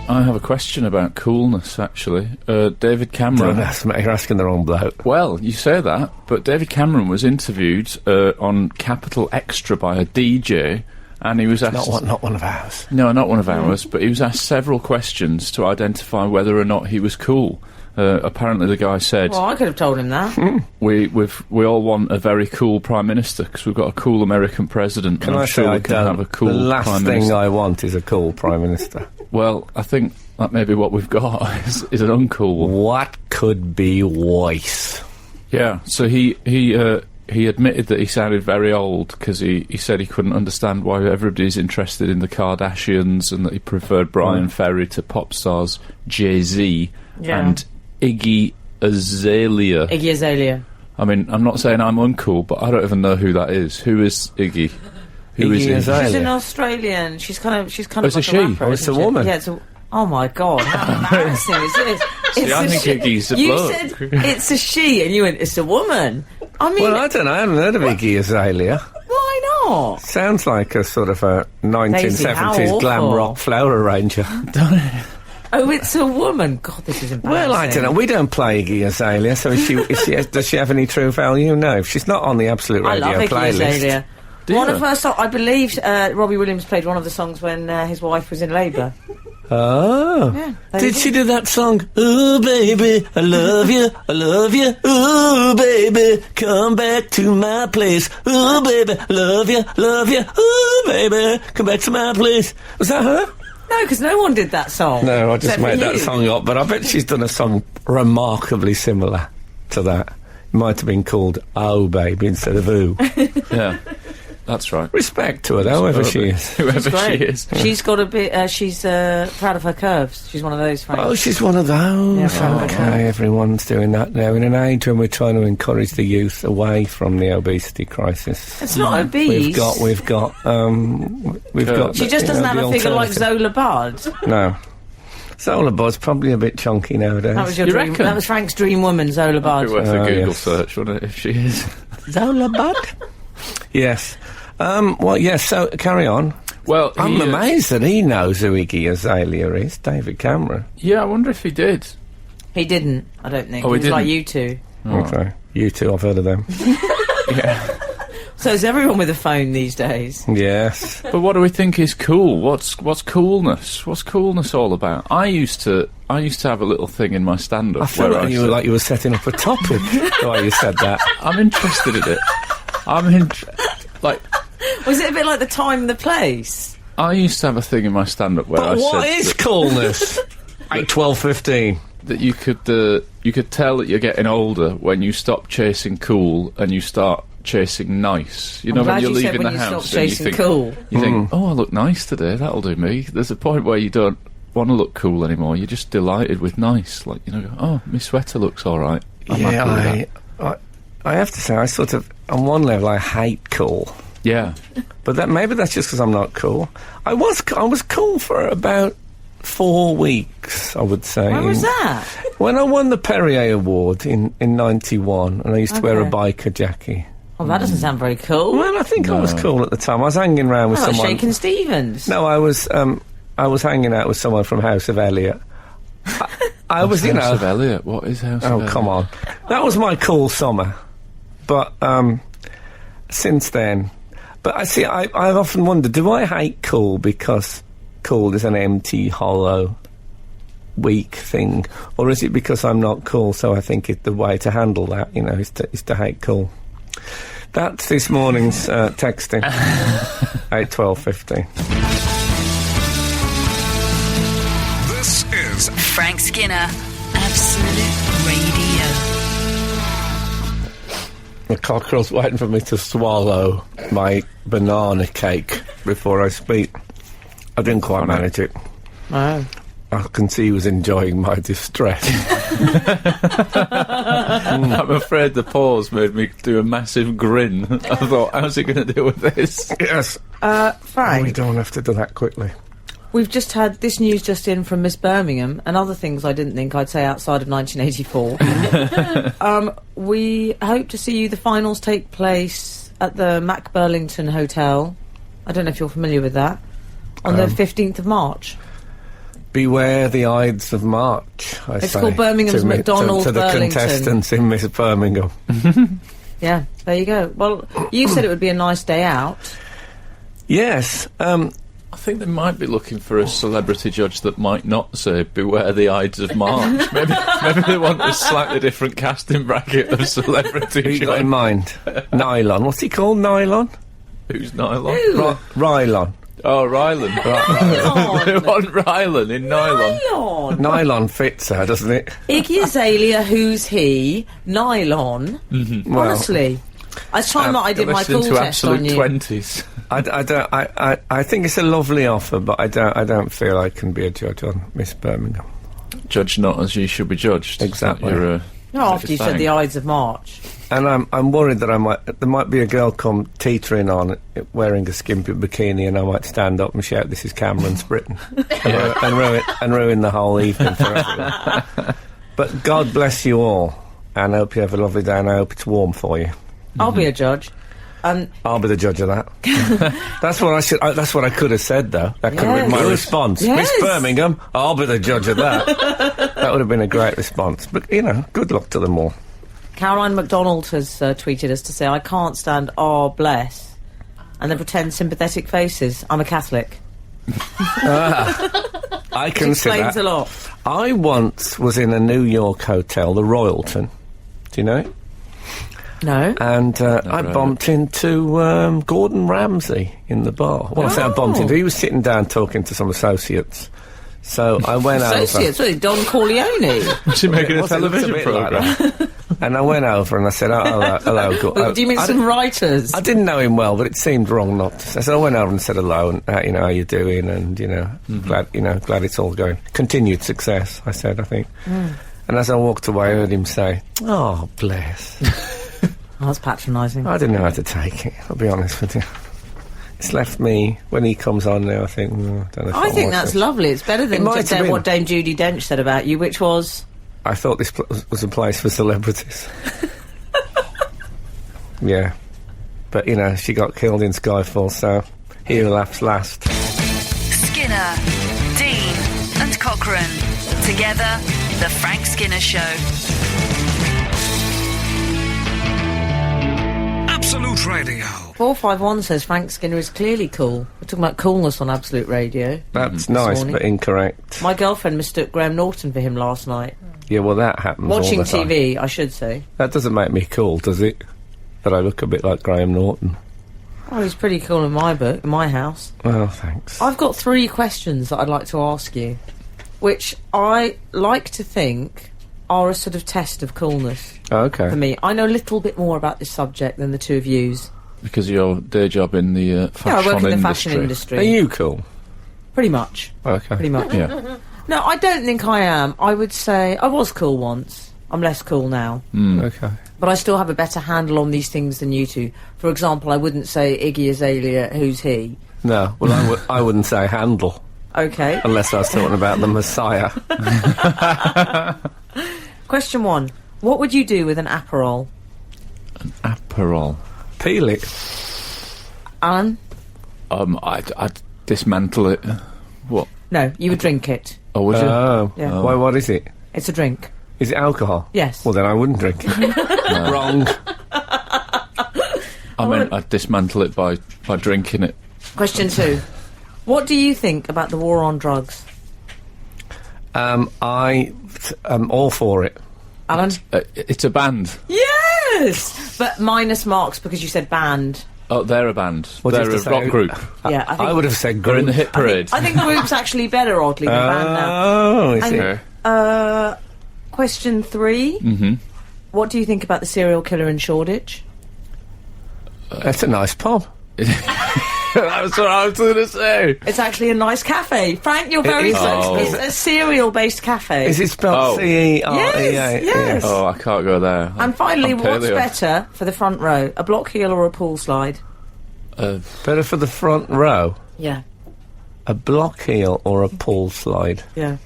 Speaker 5: I have a question about coolness, actually. David
Speaker 3: Don't
Speaker 5: Cameron.
Speaker 3: ask me, you're asking the wrong bloke.
Speaker 5: Well, you say that, but David Cameron was interviewed on Capital Extra by a DJ, and he was asked...
Speaker 3: Not one of ours.
Speaker 5: No, not one of ours, but he was asked several questions to identify whether or not he was cool. Apparently the guy said,
Speaker 4: Well, I could have told him that.
Speaker 5: we all want a very cool Prime Minister, because we've got a cool American President,
Speaker 3: Can
Speaker 5: and
Speaker 3: I
Speaker 5: I'm
Speaker 3: say
Speaker 5: sure
Speaker 3: I
Speaker 5: we can
Speaker 3: don't?
Speaker 5: have a cool
Speaker 3: The last
Speaker 5: Prime
Speaker 3: thing
Speaker 5: Minister.
Speaker 3: I want is a cool Prime Minister.
Speaker 5: Well, I think that may be what we've got, is an uncool one.
Speaker 3: What could be worse?
Speaker 5: Yeah, so he he admitted that he sounded very old because he said he couldn't understand why everybody's interested in the Kardashians and that he preferred Brian Ferry to pop stars Jay-Z and Iggy Azalea.
Speaker 4: Iggy Azalea.
Speaker 5: I mean, I'm not saying I'm uncool, but I don't even know who that is. Who is Iggy? Who is
Speaker 3: Iggy Azalea?
Speaker 4: She's an Australian. She's kind of
Speaker 5: it's
Speaker 4: like
Speaker 5: a she.
Speaker 4: rapper,
Speaker 3: Oh, it's
Speaker 4: isn't
Speaker 3: a
Speaker 4: she?
Speaker 3: woman.
Speaker 4: Yeah, it's a... Oh my God, how embarrassing is this?
Speaker 5: See, I think Iggy's a
Speaker 4: you
Speaker 5: bloke.
Speaker 4: said it's a she, and you went, it's a woman. I mean,
Speaker 3: Well, I don't know. I haven't heard of Iggy Azalea.
Speaker 4: why not?
Speaker 3: Sounds like a sort of a
Speaker 4: Daisy, how
Speaker 3: 1970s glam
Speaker 4: awful.
Speaker 3: rock flower arranger.
Speaker 4: Oh, it's a woman. God, this is embarrassing.
Speaker 3: Well, I don't know. We don't play Iggy Azalea, so does she have any true value? No, if she's not on the Absolute
Speaker 4: I
Speaker 3: Radio
Speaker 4: love Iggy
Speaker 3: playlist.
Speaker 4: Azalea. One of her songs, I believe Robbie Williams played one of the songs when his wife was in labour.
Speaker 3: Oh.
Speaker 4: Yeah, there
Speaker 3: Did
Speaker 4: you
Speaker 3: she do that song? Ooh, baby, I love you, I love you. Ooh, baby, come back to my place. Ooh, baby, love you, love you. Ooh, baby, come back to my place. Was that her?
Speaker 4: No, because no one did that song.
Speaker 3: No, I just
Speaker 4: Except for
Speaker 3: made that
Speaker 4: you.
Speaker 3: song up, but I bet she's done a song remarkably similar to that. It might have been called Oh, Baby instead of Ooh.
Speaker 5: Yeah, that's right.
Speaker 3: Respect to her, though, whoever she is.
Speaker 5: Whoever
Speaker 4: Great.
Speaker 5: she is.
Speaker 4: She's got a bit. She's proud of her curves. She's one of those. Frank.
Speaker 3: Oh, she's one of those.
Speaker 4: Yeah,
Speaker 3: Okay, everyone's doing that now. In an age when we're trying to encourage the youth away from the obesity crisis.
Speaker 4: It's not obese.
Speaker 3: We've got.
Speaker 4: She just doesn't have a figure like Zola Bud.
Speaker 3: No. Zola Bud's probably a bit chunky nowadays.
Speaker 4: That was your
Speaker 5: You
Speaker 4: dream.
Speaker 5: reckon?
Speaker 4: That was Frank's dream woman, Zola
Speaker 5: It'd
Speaker 4: Bud.
Speaker 5: be worth a Google
Speaker 3: yes.
Speaker 5: search, wouldn't it, if she is?
Speaker 3: Zola Bud? Yes. Well, yes, so carry on.
Speaker 5: Well,
Speaker 3: I'm
Speaker 5: he,
Speaker 3: amazed that he knows who Iggy Azalea is, David Cameron.
Speaker 5: Yeah, I wonder if he did.
Speaker 4: He didn't. I don't think.
Speaker 5: Oh,
Speaker 4: he
Speaker 5: he
Speaker 4: was like
Speaker 5: didn't?
Speaker 4: you two.
Speaker 3: Okay. You two, I've heard of them.
Speaker 5: Yeah.
Speaker 4: So is everyone with a phone these days.
Speaker 3: Yes.
Speaker 5: But what do we think is cool? What's coolness? What's coolness all about? I used to have a little thing in my stand-up.
Speaker 3: I felt
Speaker 5: where
Speaker 3: like you were setting up a topic the way you said that.
Speaker 5: I'm interested in it.
Speaker 4: Was it a bit like the time and the place?
Speaker 5: I used to have a thing in my stand-up where I
Speaker 3: But what
Speaker 5: said
Speaker 3: is coolness? 8, 12, 15.
Speaker 5: that you could tell that you're getting older when you stop chasing cool and you start chasing nice. You know,
Speaker 4: I'm
Speaker 5: when
Speaker 4: glad
Speaker 5: you're
Speaker 4: you said
Speaker 5: leaving
Speaker 4: when
Speaker 5: the
Speaker 4: you
Speaker 5: house
Speaker 4: stopped
Speaker 5: and you
Speaker 4: chasing
Speaker 5: think,
Speaker 4: cool.
Speaker 5: you think, oh, I look nice today. That'll do me. There's a point where you don't want to look cool anymore. You're just delighted with nice. Like, you know, oh, my sweater looks all right. I'm happy with that.
Speaker 3: I have to say, I sort of, on one level, I hate cool.
Speaker 5: Yeah.
Speaker 3: But maybe that's just because I'm not cool. I was cool for about 4 weeks, I would say.
Speaker 4: When was that?
Speaker 3: When I won the Perrier Award in 91, and I used to wear a
Speaker 4: Okay.
Speaker 3: biker jacket.
Speaker 4: Well, that doesn't sound very cool.
Speaker 3: Well, I think I was cool at the time. I was hanging around with
Speaker 4: How about
Speaker 3: someone.
Speaker 4: Shakin' Stevens?
Speaker 3: No, I was hanging out with someone from House of Elliot. I was, you
Speaker 5: House
Speaker 3: know.
Speaker 5: of Elliot. What is House of
Speaker 3: Oh,
Speaker 5: Elliot?
Speaker 3: come on. That was my cool summer. But since then. But I see, I've often wondered, do I hate cool because cool is an empty, hollow, weak thing? Or is it because I'm not cool, so I think the way to handle that, you know, is to hate cool? That's this morning's texting. 8, 12, 15.
Speaker 6: This is
Speaker 1: Frank Skinner, Absolute Radio.
Speaker 3: The cockerel's waiting for me to swallow my banana cake before I speak. I didn't quite manage it.
Speaker 4: Oh.
Speaker 3: I can see he was enjoying my distress.
Speaker 5: I'm afraid the pause made me do a massive grin. I thought, how's he going to deal with this?
Speaker 3: Yes.
Speaker 4: Frank,
Speaker 3: We don't have to do that quickly.
Speaker 4: we've just had this news just in from Miss Birmingham and other things I didn't think I'd say outside of 1984. We hope to see you. The finals take place at the Mac Burlington Hotel. I don't know if you're familiar with that. On the 15th of March.
Speaker 3: Beware the Ides of March, I say.
Speaker 4: It's called Birmingham's
Speaker 3: to
Speaker 4: McDonald's
Speaker 3: to the
Speaker 4: Burlington.
Speaker 3: contestants in Miss Birmingham.
Speaker 4: Yeah, there you go. Well, you said it would be a nice day out.
Speaker 3: Yes.
Speaker 5: I think they might be looking for a celebrity judge that might not say "Beware the Ides of March." maybe they want a slightly different casting bracket of celebrity
Speaker 3: Who you got
Speaker 5: judge.
Speaker 3: in mind? Nylon. What's he called? Nylon?
Speaker 5: Who's Nylon?
Speaker 4: Who?
Speaker 3: Rylon.
Speaker 5: Oh, Rylan. They want Rylan in nylon.
Speaker 4: Nylon.
Speaker 3: Nylon fits her, doesn't it?
Speaker 4: Iggy Azalea, who's he? Nylon.
Speaker 3: Well,
Speaker 4: Honestly. It's time that I did my
Speaker 5: Listening
Speaker 4: cool
Speaker 5: to
Speaker 4: test on
Speaker 5: absolute
Speaker 4: you.
Speaker 5: 20s.
Speaker 3: I think it's a lovely offer, but I don't feel I can be a judge on Miss Birmingham.
Speaker 5: Judge not as you should be judged.
Speaker 3: Exactly.
Speaker 4: No, after you said the Ides of March.
Speaker 3: And I'm worried that there might be a girl come teetering on wearing a skimpy bikini, and I might stand up and shout, "This is Cameron's Britain," and ruin the whole evening for everyone. But God bless you all, and I hope you have a lovely day, and I hope it's warm for you.
Speaker 4: I'll be a judge.
Speaker 3: I'll be the judge of that. That's what I should. That's what I could have said, though. That could have been my response.
Speaker 4: Yes.
Speaker 3: Miss Birmingham, I'll be the judge of that. That would have been a great response. But good luck to them all.
Speaker 4: Caroline MacDonald has tweeted us to say, "I can't stand bless," and then pretend sympathetic faces. I'm a Catholic.
Speaker 3: I can see
Speaker 4: Explains
Speaker 3: that.
Speaker 4: a lot.
Speaker 3: I once was in a New York hotel, the Royalton. Do you know it?
Speaker 4: No.
Speaker 3: And I bumped into Gordon Ramsay in the bar. Well, I say I bumped into. He was sitting down talking to some associates. So I went
Speaker 4: Associates, what, Don Corleone?
Speaker 5: Was he making a
Speaker 3: It looked
Speaker 5: television
Speaker 3: bit like
Speaker 5: programme?
Speaker 3: that. And I went over and I said, hello.
Speaker 4: Do you mean some writers?
Speaker 3: I didn't know him well, but it seemed wrong not to. So I went over and said hello, and how you doing, and glad it's all going. Continued success, I said, I think. And as I walked away, I heard him say, "Oh, bless."
Speaker 4: Oh, that's patronising.
Speaker 3: I didn't know how to take it, I'll be honest with you. It's left me, when he comes on now, I think, I don't know if
Speaker 4: I think that's lovely. It's better than
Speaker 3: might have been.
Speaker 4: what Dame Judi Dench said about you, which was...
Speaker 3: I thought this was a place for celebrities. Yeah. But, she got killed in Skyfall, so he who laughs last.
Speaker 1: Skinner, Dean, and Cochrane. Together, The Frank Skinner Show.
Speaker 6: Absolute Radio.
Speaker 4: 451 says Frank Skinner is clearly cool. We're talking about coolness on Absolute Radio.
Speaker 3: That's nice,
Speaker 4: morning.
Speaker 3: but incorrect.
Speaker 4: My girlfriend mistook Graham Norton for him last night.
Speaker 3: Yeah, well, that happens
Speaker 4: Watching
Speaker 3: all the time.
Speaker 4: TV, I should say.
Speaker 3: That doesn't make me cool, does it? That I look a bit like Graham Norton.
Speaker 4: Oh, he's pretty cool in my book, in my house.
Speaker 3: Well, thanks.
Speaker 4: I've got 3 questions that I'd like to ask you, which I like to think are a sort of test of coolness
Speaker 3: Okay.
Speaker 4: for me. I know a little bit more about this subject than the two of yous.
Speaker 5: Because of your day job in the fashion
Speaker 4: I work in the
Speaker 5: industry.
Speaker 4: fashion industry.
Speaker 3: Are you cool?
Speaker 4: Pretty much.
Speaker 3: Okay.
Speaker 4: Pretty much.
Speaker 5: Yeah.
Speaker 4: No, I don't think I am. I would say I was cool once. I'm less cool now.
Speaker 3: Okay.
Speaker 4: But I still have a better handle on these things than you two. For example, I wouldn't say Iggy Azalea, who's he?
Speaker 3: No, well, I wouldn't say handle,
Speaker 4: Okay.
Speaker 3: unless I was talking about the Messiah.
Speaker 4: Question 1. What would you do with an Aperol?
Speaker 5: Aperol.
Speaker 3: Peel it.
Speaker 4: Alan?
Speaker 5: I'd dismantle it. What?
Speaker 4: No, you would drink it.
Speaker 5: Oh, would you?
Speaker 3: Oh.
Speaker 4: Yeah.
Speaker 3: Why, what is it?
Speaker 4: It's a drink.
Speaker 3: Is it alcohol?
Speaker 4: Yes.
Speaker 3: Well, then I wouldn't drink it. Wrong.
Speaker 5: I meant I'd dismantle it by drinking it.
Speaker 4: Question 2. What do you think about the war on drugs?
Speaker 3: I'm all for it.
Speaker 4: Alan?
Speaker 5: It's a band.
Speaker 4: Yes! But minus marks because you said band.
Speaker 5: Oh, they're a band.
Speaker 3: What
Speaker 5: They're
Speaker 3: did
Speaker 5: a
Speaker 3: you say?
Speaker 5: rock group.
Speaker 4: Yeah, I think...
Speaker 3: I would have said
Speaker 5: They're in the
Speaker 3: group.
Speaker 5: hit parade.
Speaker 4: I think group's actually better, oddly, than band now.
Speaker 3: Oh, is
Speaker 4: And-
Speaker 3: it?
Speaker 4: Question 3. Mm-hmm. What do you think about the serial killer in Shoreditch?
Speaker 3: That's a nice pub.
Speaker 5: That's what I was going to say.
Speaker 4: It's actually a nice cafe. Frank, you're very
Speaker 3: is
Speaker 4: sensitive.
Speaker 5: actually.
Speaker 4: It's a cereal-based cafe.
Speaker 3: Is it spelled
Speaker 5: Oh.
Speaker 3: C-E-R-E-A?
Speaker 4: Yes, yes.
Speaker 5: Oh, I can't go there.
Speaker 4: And finally,
Speaker 5: I'm
Speaker 4: what's
Speaker 5: paleo.
Speaker 4: better for the front row, a block heel or a pool slide?
Speaker 3: Better for the front row,
Speaker 4: Yeah,
Speaker 3: a block heel or a pull slide?
Speaker 4: yeah.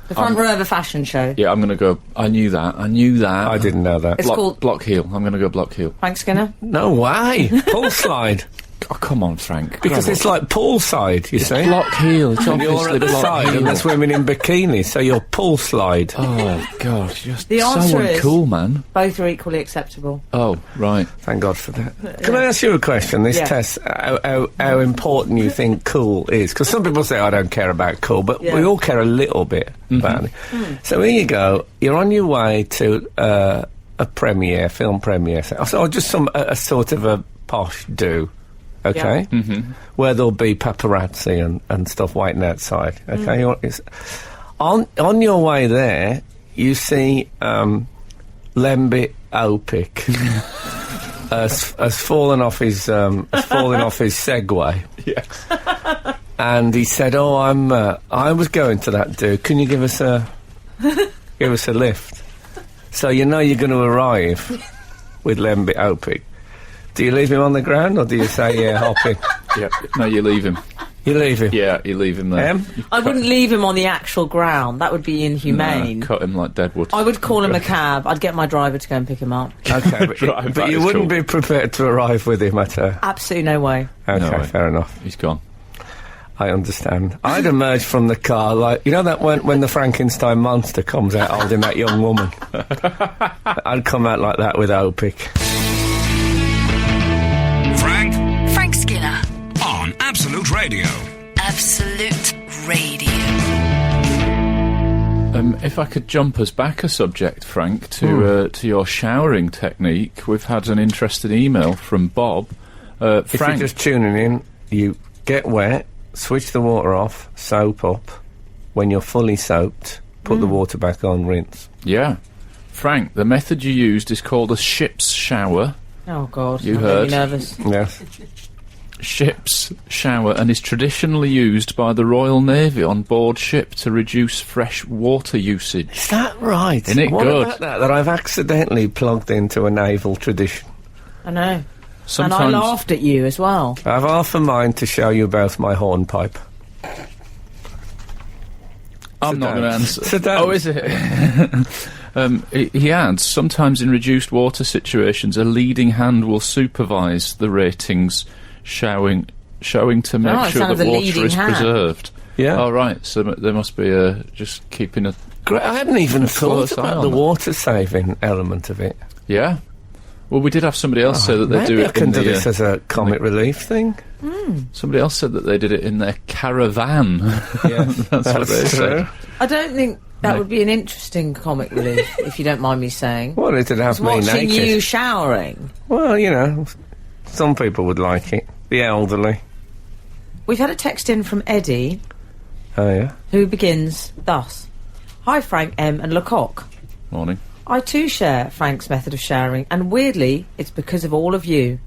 Speaker 4: The front row of a fashion show.
Speaker 5: Yeah, I'm going to go. I knew that.
Speaker 3: I didn't know that.
Speaker 4: It's called
Speaker 5: Block heel. I'm going to go block heel.
Speaker 4: Frank Skinner.
Speaker 3: No way. Pull slide.
Speaker 5: Oh, come on, Frank.
Speaker 3: Because
Speaker 5: Come
Speaker 3: it's like poolside, you see.
Speaker 5: block heel. It's
Speaker 3: And you're
Speaker 5: obviously
Speaker 3: at the
Speaker 5: block
Speaker 3: side
Speaker 5: heel.
Speaker 3: and there's women in bikinis, so you're pool slide.
Speaker 5: Oh, God. You're
Speaker 4: The answer
Speaker 5: so
Speaker 4: is-
Speaker 5: uncool, man.
Speaker 4: Both are equally acceptable.
Speaker 5: Oh, right.
Speaker 3: Thank God for that. Can I ask you a question? This
Speaker 4: Yeah.
Speaker 3: test, how important you think cool is? Because some people say, I don't care about cool, but
Speaker 4: Yeah.
Speaker 3: we all care a little bit about it. So here you go. You're on your way to a premiere, film premiere, or just a sort of a posh do. Okay, where there'll be paparazzi and stuff waiting outside. Okay, on your way there, you see Lembit Opik has fallen off his Segway.
Speaker 5: Yes.
Speaker 3: And he said, "Oh, I was going to that dude. Can you give us a lift?" So you know you're going to arrive with Lembit Opik. Do you leave him on the ground, or do you say, "Yeah, hop in"?
Speaker 5: Yep. No, you leave him.
Speaker 3: You leave him.
Speaker 5: Yeah, you leave him there.
Speaker 4: I wouldn't leave him on the actual ground. That would be inhumane.
Speaker 5: No, cut him like dead wood.
Speaker 4: I would call him a cab. I'd get my driver to go and pick him up.
Speaker 3: Okay,
Speaker 5: Drive
Speaker 3: but
Speaker 5: back
Speaker 3: you
Speaker 5: is
Speaker 3: wouldn't
Speaker 5: cool.
Speaker 3: be prepared to arrive with him at a...
Speaker 4: Absolutely no way.
Speaker 3: Okay,
Speaker 5: No way.
Speaker 3: fair enough.
Speaker 5: He's gone.
Speaker 3: I understand. I'd emerge from the car like... You know that when the Frankenstein monster comes out holding that young woman? I'd come out like that with Opik.
Speaker 6: Frank
Speaker 1: Skinner.
Speaker 6: on Absolute Radio.
Speaker 1: Absolute Radio.
Speaker 5: If I could jump us back a subject, Frank, to your showering technique, we've had an interesting email from Bob.
Speaker 3: If
Speaker 5: Frank,
Speaker 3: you're just tuning in, you get wet, switch the water off, soap up. When you're fully soaked, put the water back on, rinse.
Speaker 5: yeah, Frank, the method you used is called a ship's shower.
Speaker 4: Oh, God.
Speaker 5: You
Speaker 4: I'm
Speaker 5: heard.
Speaker 4: really nervous.
Speaker 3: Yes.
Speaker 5: Ship's shower, and is traditionally used by the Royal Navy on board ship to reduce fresh water usage.
Speaker 3: Is that right?
Speaker 5: Isn't it
Speaker 3: what
Speaker 5: good?
Speaker 3: about that I've accidentally plugged into a naval tradition?
Speaker 4: I know.
Speaker 5: Sometimes
Speaker 4: And I laughed at you as well.
Speaker 3: I've half a mind to show you both my hornpipe.
Speaker 5: I'm not going to answer.
Speaker 3: Sit down.
Speaker 5: Oh, is it? He adds, sometimes in reduced water situations, a leading hand will supervise the ratings, showing to make
Speaker 4: Oh, it
Speaker 5: sure
Speaker 4: sounds
Speaker 5: that
Speaker 4: a
Speaker 5: water
Speaker 4: leading
Speaker 5: is
Speaker 4: hand.
Speaker 5: preserved.
Speaker 3: Yeah.
Speaker 5: Oh, right. So there must be just keeping a...
Speaker 3: Great. I hadn't even thought
Speaker 5: close eye
Speaker 3: about
Speaker 5: on
Speaker 3: the
Speaker 5: that.
Speaker 3: water-saving element of it.
Speaker 5: Yeah. Well, we did have somebody else say that they do
Speaker 3: Maybe I
Speaker 5: it
Speaker 3: can
Speaker 5: in
Speaker 3: do
Speaker 5: the...
Speaker 3: this as a comic relief thing.
Speaker 5: somebody else said that they did it in their caravan.
Speaker 3: Yes,
Speaker 5: That's what they
Speaker 3: true.
Speaker 5: said.
Speaker 4: I don't think that
Speaker 5: No.
Speaker 4: would be an interesting comic relief, if you don't mind me saying.
Speaker 3: What is it have me
Speaker 4: Watching
Speaker 3: naked?
Speaker 4: you showering.
Speaker 3: Well, you know, some people would like it. The elderly.
Speaker 4: We've had a text in from Eddie,
Speaker 3: Oh, yeah?
Speaker 4: who begins thus. Hi, Frank M. and Lecoq.
Speaker 5: Morning.
Speaker 4: I too share Frank's method of showering, and weirdly, it's because of all of you.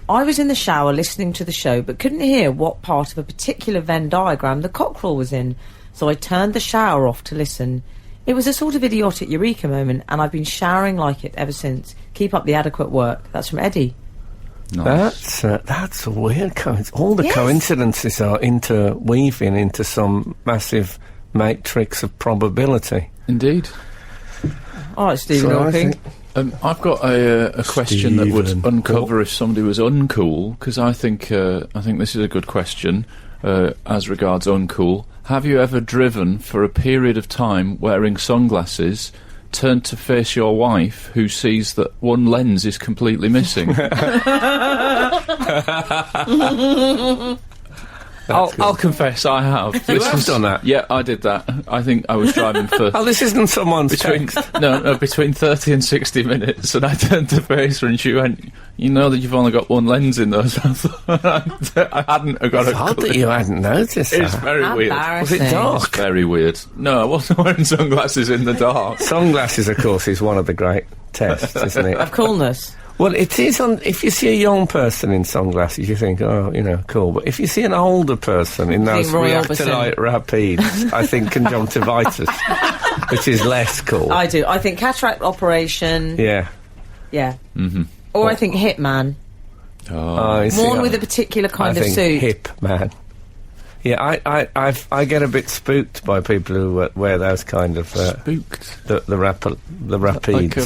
Speaker 4: I was in the shower listening to the show, but couldn't hear what part of a particular Venn diagram the cockerel was in, so I turned the shower off to listen. It was a sort of idiotic eureka moment, and I've been showering like it ever since. Keep up the adequate work. That's from Eddie.
Speaker 5: Nice.
Speaker 3: That's a weird coincidence. All the
Speaker 4: Yes.
Speaker 3: coincidences are interweaving into some massive matrix of probability.
Speaker 5: Indeed.
Speaker 4: All right, Stephen
Speaker 3: So I
Speaker 4: Hawking.
Speaker 3: think-
Speaker 5: I've got a question that would
Speaker 3: Stephen
Speaker 5: uncover if somebody was uncool, because I think this is a good question as regards uncool. Have you ever driven for a period of time wearing sunglasses, turned to face your wife, who sees that one lens is completely missing? I'll confess, I have.
Speaker 3: You have done that?
Speaker 5: Yeah, I did that. I think I was driving for...
Speaker 3: Oh, this isn't someone's
Speaker 5: Between
Speaker 3: text.
Speaker 5: between 30 and 60 minutes, and I turned to face her and she went, "You know that you've only got one lens in those." I hadn't got
Speaker 3: It's
Speaker 5: a
Speaker 3: odd
Speaker 5: clue.
Speaker 3: that you hadn't noticed
Speaker 5: It's
Speaker 3: that.
Speaker 5: very weird.
Speaker 3: Was it
Speaker 4: Embarrassing.
Speaker 3: dark?
Speaker 5: It's very weird. No, I wasn't wearing sunglasses in the dark.
Speaker 3: Sunglasses, of course, is one of the great tests, isn't it?
Speaker 4: Of coolness.
Speaker 3: Well, it is on. If you see a young person in sunglasses, you think, oh, you know, cool. But if you see an older person in those
Speaker 4: Roy Orbison.
Speaker 3: reactor-light rapids, I think conjunctivitis, which is less cool.
Speaker 4: I do. I think cataract operation.
Speaker 3: Yeah.
Speaker 4: Yeah. Or I think Hitman.
Speaker 3: I see.
Speaker 4: Worn with a particular kind
Speaker 3: I
Speaker 4: of
Speaker 3: think
Speaker 4: suit.
Speaker 3: hip man. Yeah, I get a bit spooked by people who wear those kind of
Speaker 5: Spooked.
Speaker 3: the rapids.
Speaker 5: Like,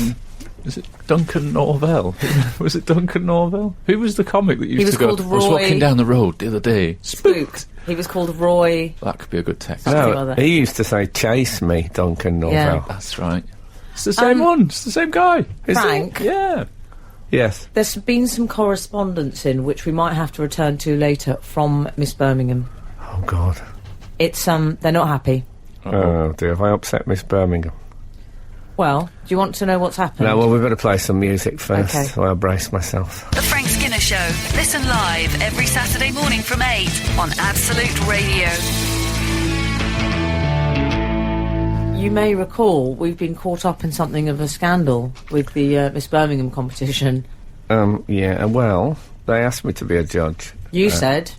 Speaker 5: is it Duncan Norvell? Was it Duncan Norvell? Who was the comic that used
Speaker 4: was
Speaker 5: to go,
Speaker 4: called
Speaker 5: I was
Speaker 4: Roy-
Speaker 5: walking down the road the other day.
Speaker 4: Spooked. He was called Roy.
Speaker 5: That could be a good text.
Speaker 4: Something
Speaker 3: No,
Speaker 4: like that.
Speaker 3: he used to say, "Chase me, Duncan Norvell."
Speaker 4: Yeah.
Speaker 5: That's right. It's the same one. It's the same guy.
Speaker 3: Is it?
Speaker 4: Frank,
Speaker 5: Yeah.
Speaker 3: Yes.
Speaker 4: there's been some correspondence in which we might have to return to later from Miss Birmingham.
Speaker 3: Oh God.
Speaker 4: It's they're not happy.
Speaker 3: Oh dear, have I upset Miss Birmingham?
Speaker 4: Well, do you want to know what's happened?
Speaker 3: No, well, we better play some music first,
Speaker 4: Okay.
Speaker 3: so I'll brace myself.
Speaker 1: The Frank Skinner Show. Listen live every Saturday morning from 8 on Absolute Radio.
Speaker 4: You may recall we've been caught up in something of a scandal with the Miss Birmingham competition.
Speaker 3: Yeah, well, they asked me to be a judge.
Speaker 4: You said.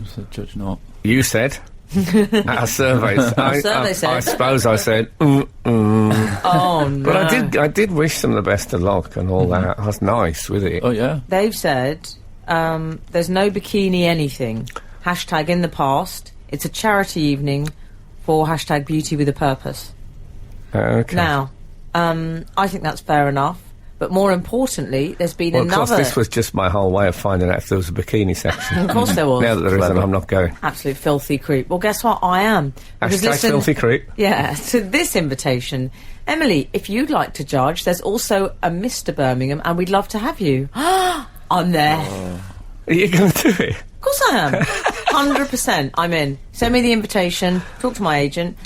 Speaker 5: I said, Judge not.
Speaker 3: You said. Our surveys.
Speaker 4: survey said.
Speaker 3: I suppose I said,
Speaker 4: Oh, no.
Speaker 3: But I did wish them the best of luck and all that. I was nice with it.
Speaker 5: Oh, yeah?
Speaker 4: They've said, there's no bikini anything. Hashtag in the past. It's a charity evening for hashtag beauty with a purpose.
Speaker 3: Okay.
Speaker 4: Now, I think that's fair enough. But more importantly, there's been
Speaker 3: Of
Speaker 4: another...
Speaker 3: course, this was just my whole way of finding out if there was a bikini section.
Speaker 4: Of course there was.
Speaker 3: Now that there isn't, I'm not going.
Speaker 4: Absolute filthy creep. Well, guess what? I am. Because
Speaker 3: Hashtag filthy creep.
Speaker 4: Yeah, to this invitation. Emily, if you'd like to judge, there's also a Mr. Birmingham, and we'd love to have you. I'm there.
Speaker 3: Are you going to do it?
Speaker 4: Of course I am. 100%. I'm in. Send me the invitation. Talk to my agent.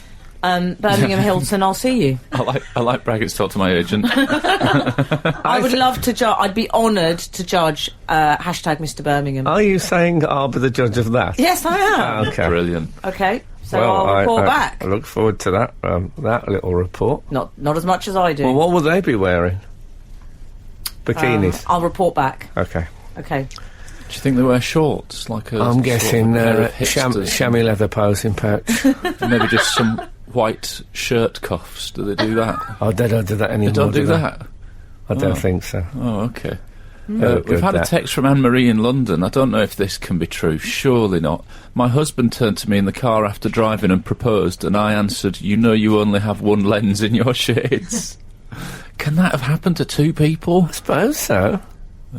Speaker 4: Birmingham Hilton, I'll see you.
Speaker 5: I like Braggett's talk to my agent.
Speaker 4: I would love to judge. I'd be honoured to judge hashtag Mr. Birmingham.
Speaker 3: Are you saying I'll be the judge of that?
Speaker 4: Yes, I am.
Speaker 3: Okay.
Speaker 5: Brilliant.
Speaker 4: Okay, so
Speaker 3: Well,
Speaker 4: I'll report back.
Speaker 3: I look forward to that little report.
Speaker 4: Not as much as I do.
Speaker 3: Well, what will they be wearing? Bikinis.
Speaker 4: I'll report back.
Speaker 3: Okay.
Speaker 4: Okay.
Speaker 5: Do you think they wear shorts? Like a
Speaker 3: I'm guessing
Speaker 5: sort of a pair of hipsters?
Speaker 3: chamois leather posing pouch.
Speaker 5: Maybe just some white shirt cuffs. Do they do that?
Speaker 3: Oh, they don't do that anymore.
Speaker 5: They don't do that?
Speaker 3: I don't think so.
Speaker 5: Oh, okay.
Speaker 3: Good,
Speaker 5: We've had a
Speaker 3: that.
Speaker 5: text from Anne-Marie in London. I don't know if this can be true. Surely not. My husband turned to me in the car after driving and proposed, and I answered, "You know you only have one lens in your shades." Can that have happened to two people?
Speaker 3: I suppose so.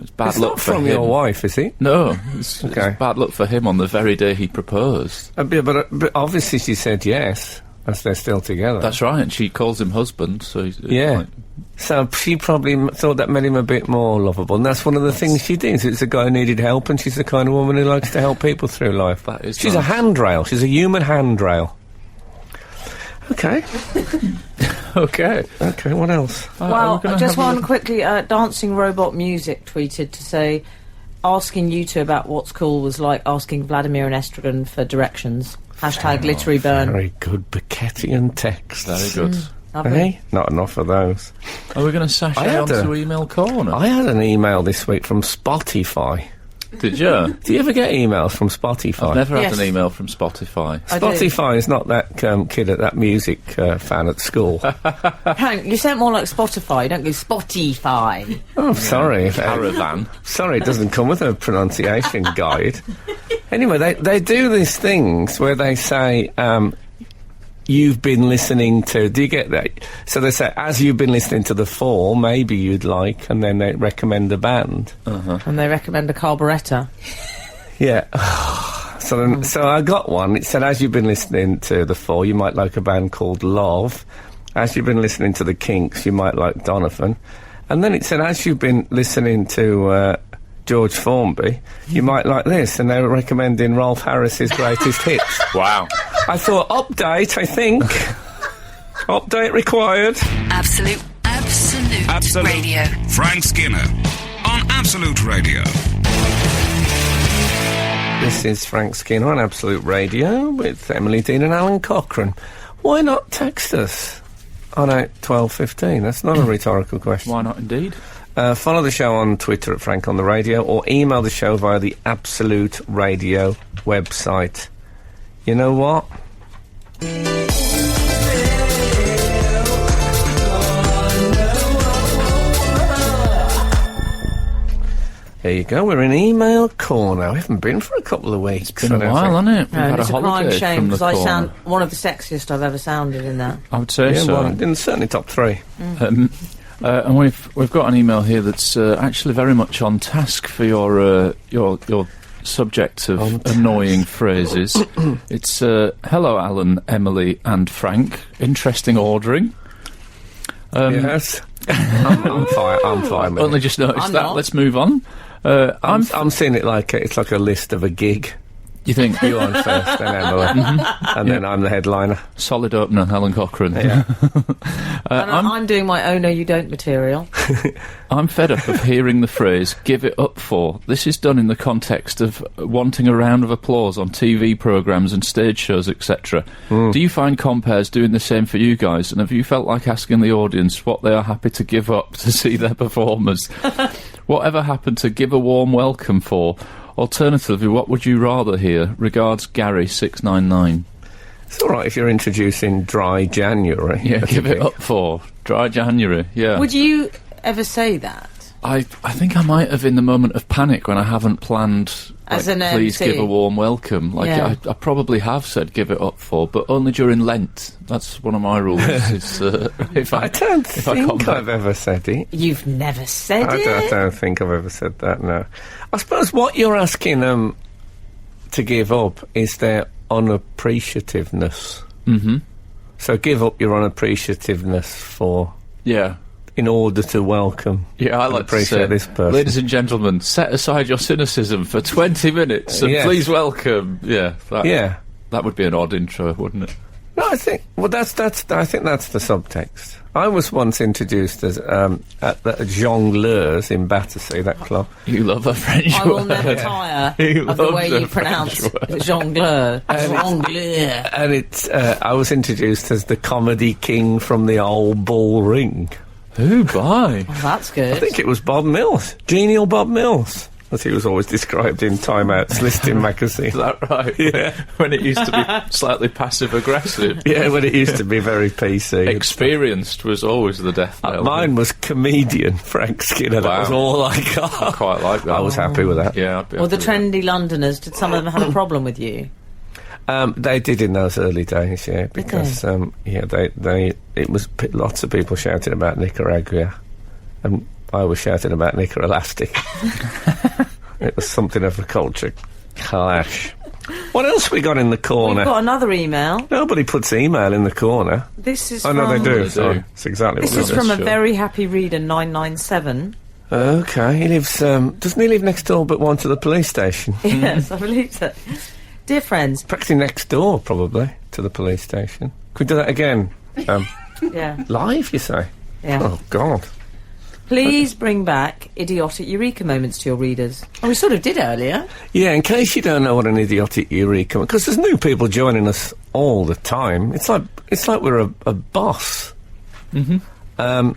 Speaker 5: It's bad
Speaker 3: It's
Speaker 5: luck
Speaker 3: not
Speaker 5: for
Speaker 3: from
Speaker 5: him.
Speaker 3: your wife, is it?
Speaker 5: No, it's
Speaker 3: Okay.
Speaker 5: bad luck for him on the very day he proposed.
Speaker 3: But obviously she said yes, as they're still together.
Speaker 5: That's right, and she calls him husband, so he's
Speaker 3: Yeah.
Speaker 5: like,
Speaker 3: So she probably thought that made him a bit more lovable, and that's one of the things she did. It's a guy who needed help, and she's the kind of woman who likes to help people through life.
Speaker 5: That is
Speaker 3: She's
Speaker 5: nice.
Speaker 3: a handrail. She's a human handrail. Okay.
Speaker 5: okay.
Speaker 3: Okay, what else?
Speaker 4: Well, just one quickly. Dancing Robot Music tweeted to say, asking you two about what's cool was like asking Vladimir and Estragon for directions. Hashtag glittery burn.
Speaker 3: Very good Beckettian text.
Speaker 5: Very good.
Speaker 4: Lovely.
Speaker 3: Hey? Not enough of those.
Speaker 5: Are we going to sashay
Speaker 3: had
Speaker 5: onto
Speaker 3: a-
Speaker 5: email corner?
Speaker 3: I had an email this week from Spotify.
Speaker 5: Did you?
Speaker 3: Do you ever get emails from Spotify?
Speaker 5: I've never
Speaker 4: Yes.
Speaker 5: had an email from Spotify.
Speaker 4: I do.
Speaker 3: Spotify is not that kid at that music fan at school.
Speaker 4: Hank, you sound more like Spotify. You don't go Spotify.
Speaker 3: Oh, I'm sorry.
Speaker 5: Caravan.
Speaker 3: Sorry, it doesn't come with a pronunciation guide. Anyway, they do these things where they say, you've been listening to... Do you get that? So they say, as you've been listening to The Fall, maybe you'd like... And then they recommend a band.
Speaker 4: And they recommend a carburettor.
Speaker 3: Yeah. So I got one. It said, as you've been listening to The Fall, you might like a band called Love. As you've been listening to The Kinks, you might like Donovan. And then it said, as you've been listening to... George Formby, you might like this, and they were recommending Rolf Harris's greatest hits.
Speaker 5: Wow.
Speaker 3: I thought, update, I think. Update required.
Speaker 1: Absolute Radio.
Speaker 6: Frank Skinner on Absolute Radio.
Speaker 3: This is Frank Skinner on Absolute Radio with Emily Dean and Alan Cochrane. Why not text us on 81215? That's not a rhetorical question.
Speaker 5: Why not indeed?
Speaker 3: Follow the show on Twitter at Frank on the Radio, or email the show via the Absolute Radio website. You know what? There you go, we're in email corner. We haven't been for a couple of weeks.
Speaker 5: It's been a while, hasn't it? We've
Speaker 4: No,
Speaker 5: had a
Speaker 4: it's a crying
Speaker 5: holiday
Speaker 4: shame
Speaker 5: from the
Speaker 4: because I
Speaker 5: corner.
Speaker 4: sound one of the sexiest I've ever sounded in that.
Speaker 5: I would say
Speaker 3: Yeah,
Speaker 5: so.
Speaker 3: well, certainly top three.
Speaker 5: And we've got an email here that's actually very much on task for your subject of annoying phrases. It's hello, Alan, Emily, and Frank. Interesting ordering.
Speaker 3: Yes. I'm fine with
Speaker 5: Only
Speaker 3: it.
Speaker 5: just noticed
Speaker 4: I'm
Speaker 5: that.
Speaker 4: not.
Speaker 5: Let's move on.
Speaker 3: I'm seeing it like it's like a list of a gig.
Speaker 5: You think?
Speaker 3: You on first, then Emily, and then I'm the headliner.
Speaker 5: Solid opener, Helen Cochrane.
Speaker 3: Yeah.
Speaker 4: And I'm doing my "Oh no, you don't" material.
Speaker 5: I'm fed up of hearing the phrase "give it up for." This is done in the context of wanting a round of applause on TV programmes and stage shows, etc. Do you find compares doing the same for you guys? And have you felt like asking the audience what they are happy to give up to see their performers? Whatever happened to give a warm welcome for? Alternatively, what would you rather hear? Regards, Gary 699.
Speaker 3: It's all right if you're introducing Dry January.
Speaker 5: Yeah, give it up for Dry January. Yeah.
Speaker 4: Would you ever say that?
Speaker 5: I think I might have in the moment of panic when I haven't planned.
Speaker 4: As
Speaker 5: like,
Speaker 4: an
Speaker 5: please
Speaker 4: MC.
Speaker 5: give a warm welcome. Like
Speaker 4: Yeah.
Speaker 5: I probably have said give it up for, but only during Lent. That's one of my rules. Is, if
Speaker 3: I don't
Speaker 5: if I come
Speaker 3: think
Speaker 5: back-
Speaker 3: I've ever said it.
Speaker 4: You've never said
Speaker 3: I
Speaker 4: it.
Speaker 3: don't think I've ever said that, no. I suppose what you're asking them to give up is their unappreciativeness.
Speaker 5: Mm-hmm.
Speaker 3: So give up your unappreciativeness for,
Speaker 5: Yeah.
Speaker 3: in order to welcome.
Speaker 5: Yeah, I
Speaker 3: and
Speaker 5: like to
Speaker 3: appreciate
Speaker 5: say,
Speaker 3: this person.
Speaker 5: ladies and gentlemen, set aside your cynicism for 20 minutes and
Speaker 3: Yes.
Speaker 5: please welcome. Yeah,
Speaker 3: Yeah.
Speaker 5: that would be an odd intro, wouldn't it?
Speaker 3: No, I think, well, I think that's the subtext. I was once introduced as, at the Jongleurs in Battersea, that club.
Speaker 5: You love a French
Speaker 4: I will
Speaker 5: word.
Speaker 4: never tire
Speaker 5: You
Speaker 4: of the
Speaker 5: love
Speaker 4: way
Speaker 5: the
Speaker 4: you
Speaker 5: French
Speaker 4: pronounce
Speaker 5: word.
Speaker 4: jongleur. Jongleur.
Speaker 3: And it's, I was introduced as the comedy king from the old Bull Ring.
Speaker 5: Who by?
Speaker 4: Oh, that's
Speaker 3: I
Speaker 4: good.
Speaker 3: think it was Bob Mills, genial Bob Mills, as he was always described in Time Out's listing magazine.
Speaker 5: Is that right?
Speaker 3: Yeah.
Speaker 5: When it used to be slightly passive-aggressive.
Speaker 3: Yeah, when it used to be very PC.
Speaker 5: Experienced was always the death knell.
Speaker 3: Mine was comedian Frank Skinner. That
Speaker 5: Wow.
Speaker 3: was all I
Speaker 5: I
Speaker 3: got.
Speaker 5: quite like that.
Speaker 3: I was happy with that.
Speaker 5: Yeah, I'd be
Speaker 4: Well, the
Speaker 5: happy with
Speaker 4: trendy Londoners, did some of them have a problem with you?
Speaker 3: They did in those early days, yeah, because lots of people shouting about Nicaragua, and I was shouting about Nicar-Elastic. It was something of a culture clash. What else we got in the corner?
Speaker 4: We've got another email.
Speaker 3: Nobody puts email in the corner.
Speaker 4: This is
Speaker 3: Oh, no,
Speaker 4: from...
Speaker 3: they do.
Speaker 5: They
Speaker 3: Sorry.
Speaker 5: do.
Speaker 3: It's exactly
Speaker 4: This
Speaker 3: what
Speaker 4: is
Speaker 3: they do.
Speaker 4: from a
Speaker 5: sure.
Speaker 4: very happy reader, 997.
Speaker 3: Okay, he lives, doesn't he live next door but one to the police station?
Speaker 4: Yes, I believe so. Dear friends,
Speaker 3: Practically next door, probably, to the police station. Could we do that again?
Speaker 4: yeah,
Speaker 3: Live, you say?
Speaker 4: yeah.
Speaker 3: Oh, God.
Speaker 4: Please bring back idiotic eureka moments to your readers. Oh, we sort of did earlier.
Speaker 3: Yeah, in case you don't know what an idiotic eureka, because there's new people joining us all the time. It's like we're a boss. Mm-hmm.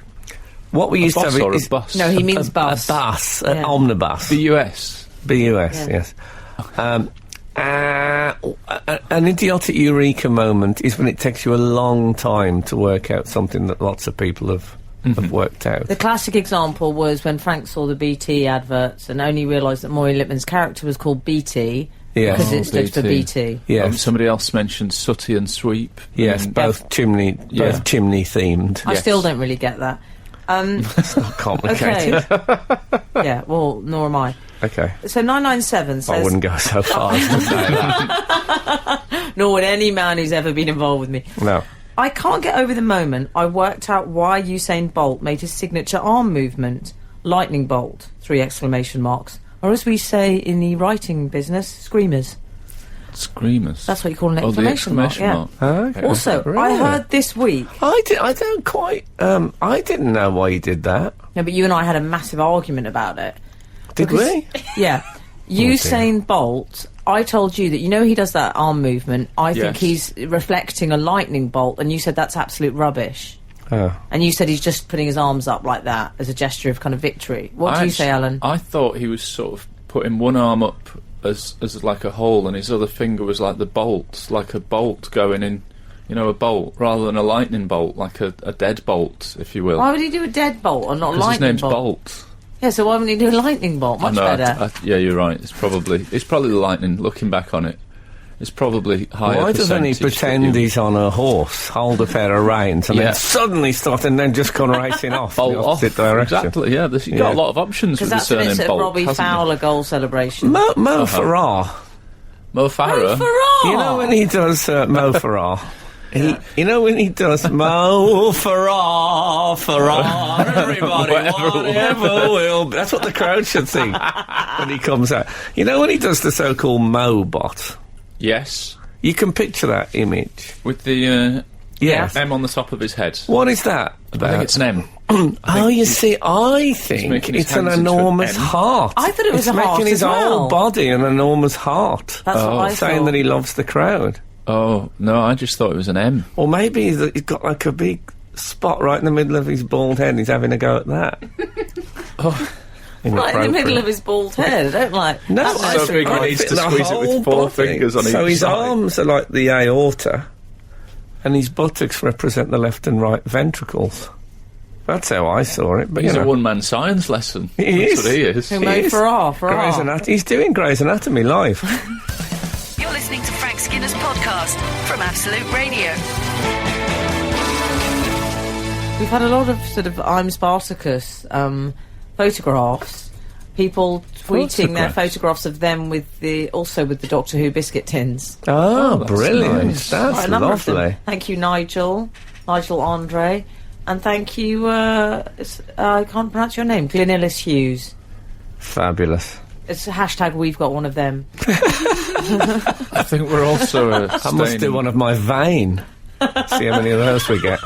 Speaker 3: What we used
Speaker 5: Boss
Speaker 3: to have
Speaker 5: or a
Speaker 3: is
Speaker 5: bus?
Speaker 4: No, he means bus.
Speaker 3: a bus,
Speaker 4: Yeah.
Speaker 3: an omnibus.
Speaker 5: BUS.
Speaker 3: BUS,
Speaker 4: Yeah.
Speaker 3: yes. An idiotic eureka moment is when it takes you a long time to work out something that lots of people have worked out.
Speaker 4: The classic example was when Frank saw the BT adverts and only realised that Maury Lipman's character was called BT
Speaker 3: Yes.
Speaker 4: because it stood for
Speaker 5: BT.
Speaker 4: BT.
Speaker 3: Yes,
Speaker 5: Somebody else mentioned Sooty and Sweep.
Speaker 3: yes, both chimney themed.
Speaker 4: I
Speaker 5: Yes.
Speaker 4: still don't really get that.
Speaker 3: It's not complicated.
Speaker 4: Okay. Yeah, well, nor am I.
Speaker 3: Okay.
Speaker 4: So 997
Speaker 3: I
Speaker 4: says...
Speaker 3: wouldn't go so far as to say that.
Speaker 4: Nor would any man who's ever been involved with me.
Speaker 3: No.
Speaker 4: I can't get over the moment I worked out why Usain Bolt made his signature arm movement, lightning bolt, 3 exclamation marks. Or as we say in the writing business, screamers.
Speaker 5: Screamers.
Speaker 4: That's what you call an
Speaker 5: Oh, the
Speaker 4: exclamation mark,
Speaker 5: exclamation
Speaker 4: yeah.
Speaker 5: mark.
Speaker 3: Okay.
Speaker 4: Also, I
Speaker 3: Really?
Speaker 4: heard this week...
Speaker 3: I don't quite. I didn't know why you did that.
Speaker 4: No, but you and I had a massive argument about it.
Speaker 3: Did
Speaker 4: Because-
Speaker 3: we?
Speaker 4: Yeah. Usain Bolt, I told you that, you know, he does that arm movement. I think
Speaker 5: Yes.
Speaker 4: he's reflecting a lightning bolt, and you said that's absolute rubbish.
Speaker 3: Oh.
Speaker 4: And you said he's just putting his arms up like that as a gesture of kind of victory. What do you say, Alan?
Speaker 5: I thought he was sort of putting one arm up as like a hole, and his other finger was like the bolt, like a bolt going in. You know, a bolt rather than a lightning bolt, like a deadbolt, if you will.
Speaker 4: Why would he do a deadbolt or not a
Speaker 5: Because his
Speaker 4: lightning
Speaker 5: name's
Speaker 4: bolt?
Speaker 5: Bolt.
Speaker 4: Yeah, so why wouldn't he do a lightning bolt? Much
Speaker 5: I know,
Speaker 4: better.
Speaker 5: yeah, you're right. It's probably the lightning. Looking back on it, it's probably higher.
Speaker 3: Why doesn't he
Speaker 5: percentage that
Speaker 3: pretend
Speaker 5: you-
Speaker 3: he's on a horse, hold a pair of reins, and
Speaker 5: Yeah.
Speaker 3: then suddenly start and then just come racing off in
Speaker 5: bolt
Speaker 3: the
Speaker 5: off?
Speaker 3: opposite direction?
Speaker 5: Exactly. Yeah, you've
Speaker 3: Yeah.
Speaker 5: got a lot of options
Speaker 4: Because
Speaker 5: with the
Speaker 4: that's a bit
Speaker 5: surname
Speaker 4: sort of
Speaker 5: Bolt.
Speaker 4: Robbie
Speaker 5: hasn't he?
Speaker 4: Fowler goal celebration.
Speaker 3: Mo
Speaker 5: Uh-huh.
Speaker 3: Farah.
Speaker 5: Mo Farah.
Speaker 4: Farah!
Speaker 3: You know when he does Mo Farah? You know when he does Mo Farah, everybody, whatever will be. That's what the crowd should sing when he comes out. You know when he does the so-called Mo bot?
Speaker 5: Yes.
Speaker 3: You can picture that image.
Speaker 5: With the
Speaker 3: Yes.
Speaker 5: M on the top of his head.
Speaker 3: What is that
Speaker 5: I
Speaker 3: about?
Speaker 5: think it's an M.
Speaker 3: Oh, you see, I think
Speaker 5: making his
Speaker 3: it's an
Speaker 5: hands into an
Speaker 3: enormous
Speaker 5: M.
Speaker 3: heart.
Speaker 4: I thought it was
Speaker 3: it's
Speaker 4: a heart
Speaker 3: making his
Speaker 4: as well.
Speaker 3: whole body an enormous heart.
Speaker 4: That's what I
Speaker 3: saying
Speaker 4: thought.
Speaker 3: that he loves the crowd.
Speaker 5: Oh, no, I just thought it was an M.
Speaker 3: Or maybe he's got like a big spot right in the middle of his bald head and he's having a go at that.
Speaker 4: Right in the middle of his bald head. I don't like...
Speaker 3: No,
Speaker 4: that's
Speaker 3: I
Speaker 4: nice
Speaker 5: so big
Speaker 4: and
Speaker 5: he needs
Speaker 3: fit
Speaker 5: to
Speaker 3: the
Speaker 5: squeeze it with
Speaker 3: whole
Speaker 5: 4
Speaker 3: body.
Speaker 5: fingers on
Speaker 3: So
Speaker 5: each
Speaker 3: his
Speaker 5: side.
Speaker 3: arms are like the aorta and his buttocks represent the left and right ventricles. That's how I saw it. But
Speaker 5: He's
Speaker 3: you know,
Speaker 5: a one-man science lesson.
Speaker 3: He
Speaker 5: That's
Speaker 3: is.
Speaker 5: what he is.
Speaker 4: Who made for R.
Speaker 3: Grey's Anatomy. He's doing Grey's Anatomy live.
Speaker 1: You're listening to Frank Skinner's podcast from Absolute Radio.
Speaker 4: We've had a lot of sort of I'm Spartacus photographs. People tweeting their photographs of them with the Doctor Who biscuit tins.
Speaker 3: Oh,
Speaker 5: that's
Speaker 3: brilliant.
Speaker 5: nice.
Speaker 3: That's
Speaker 4: Quite a number of them.
Speaker 3: lovely.
Speaker 4: Thank you, Nigel Andre, and thank you. I can't pronounce your name, Glenellis Hughes.
Speaker 3: Fabulous.
Speaker 4: It's a hashtag. We've got one of them.
Speaker 5: I think we're also
Speaker 3: I must do one of my vein. See how many of those we get.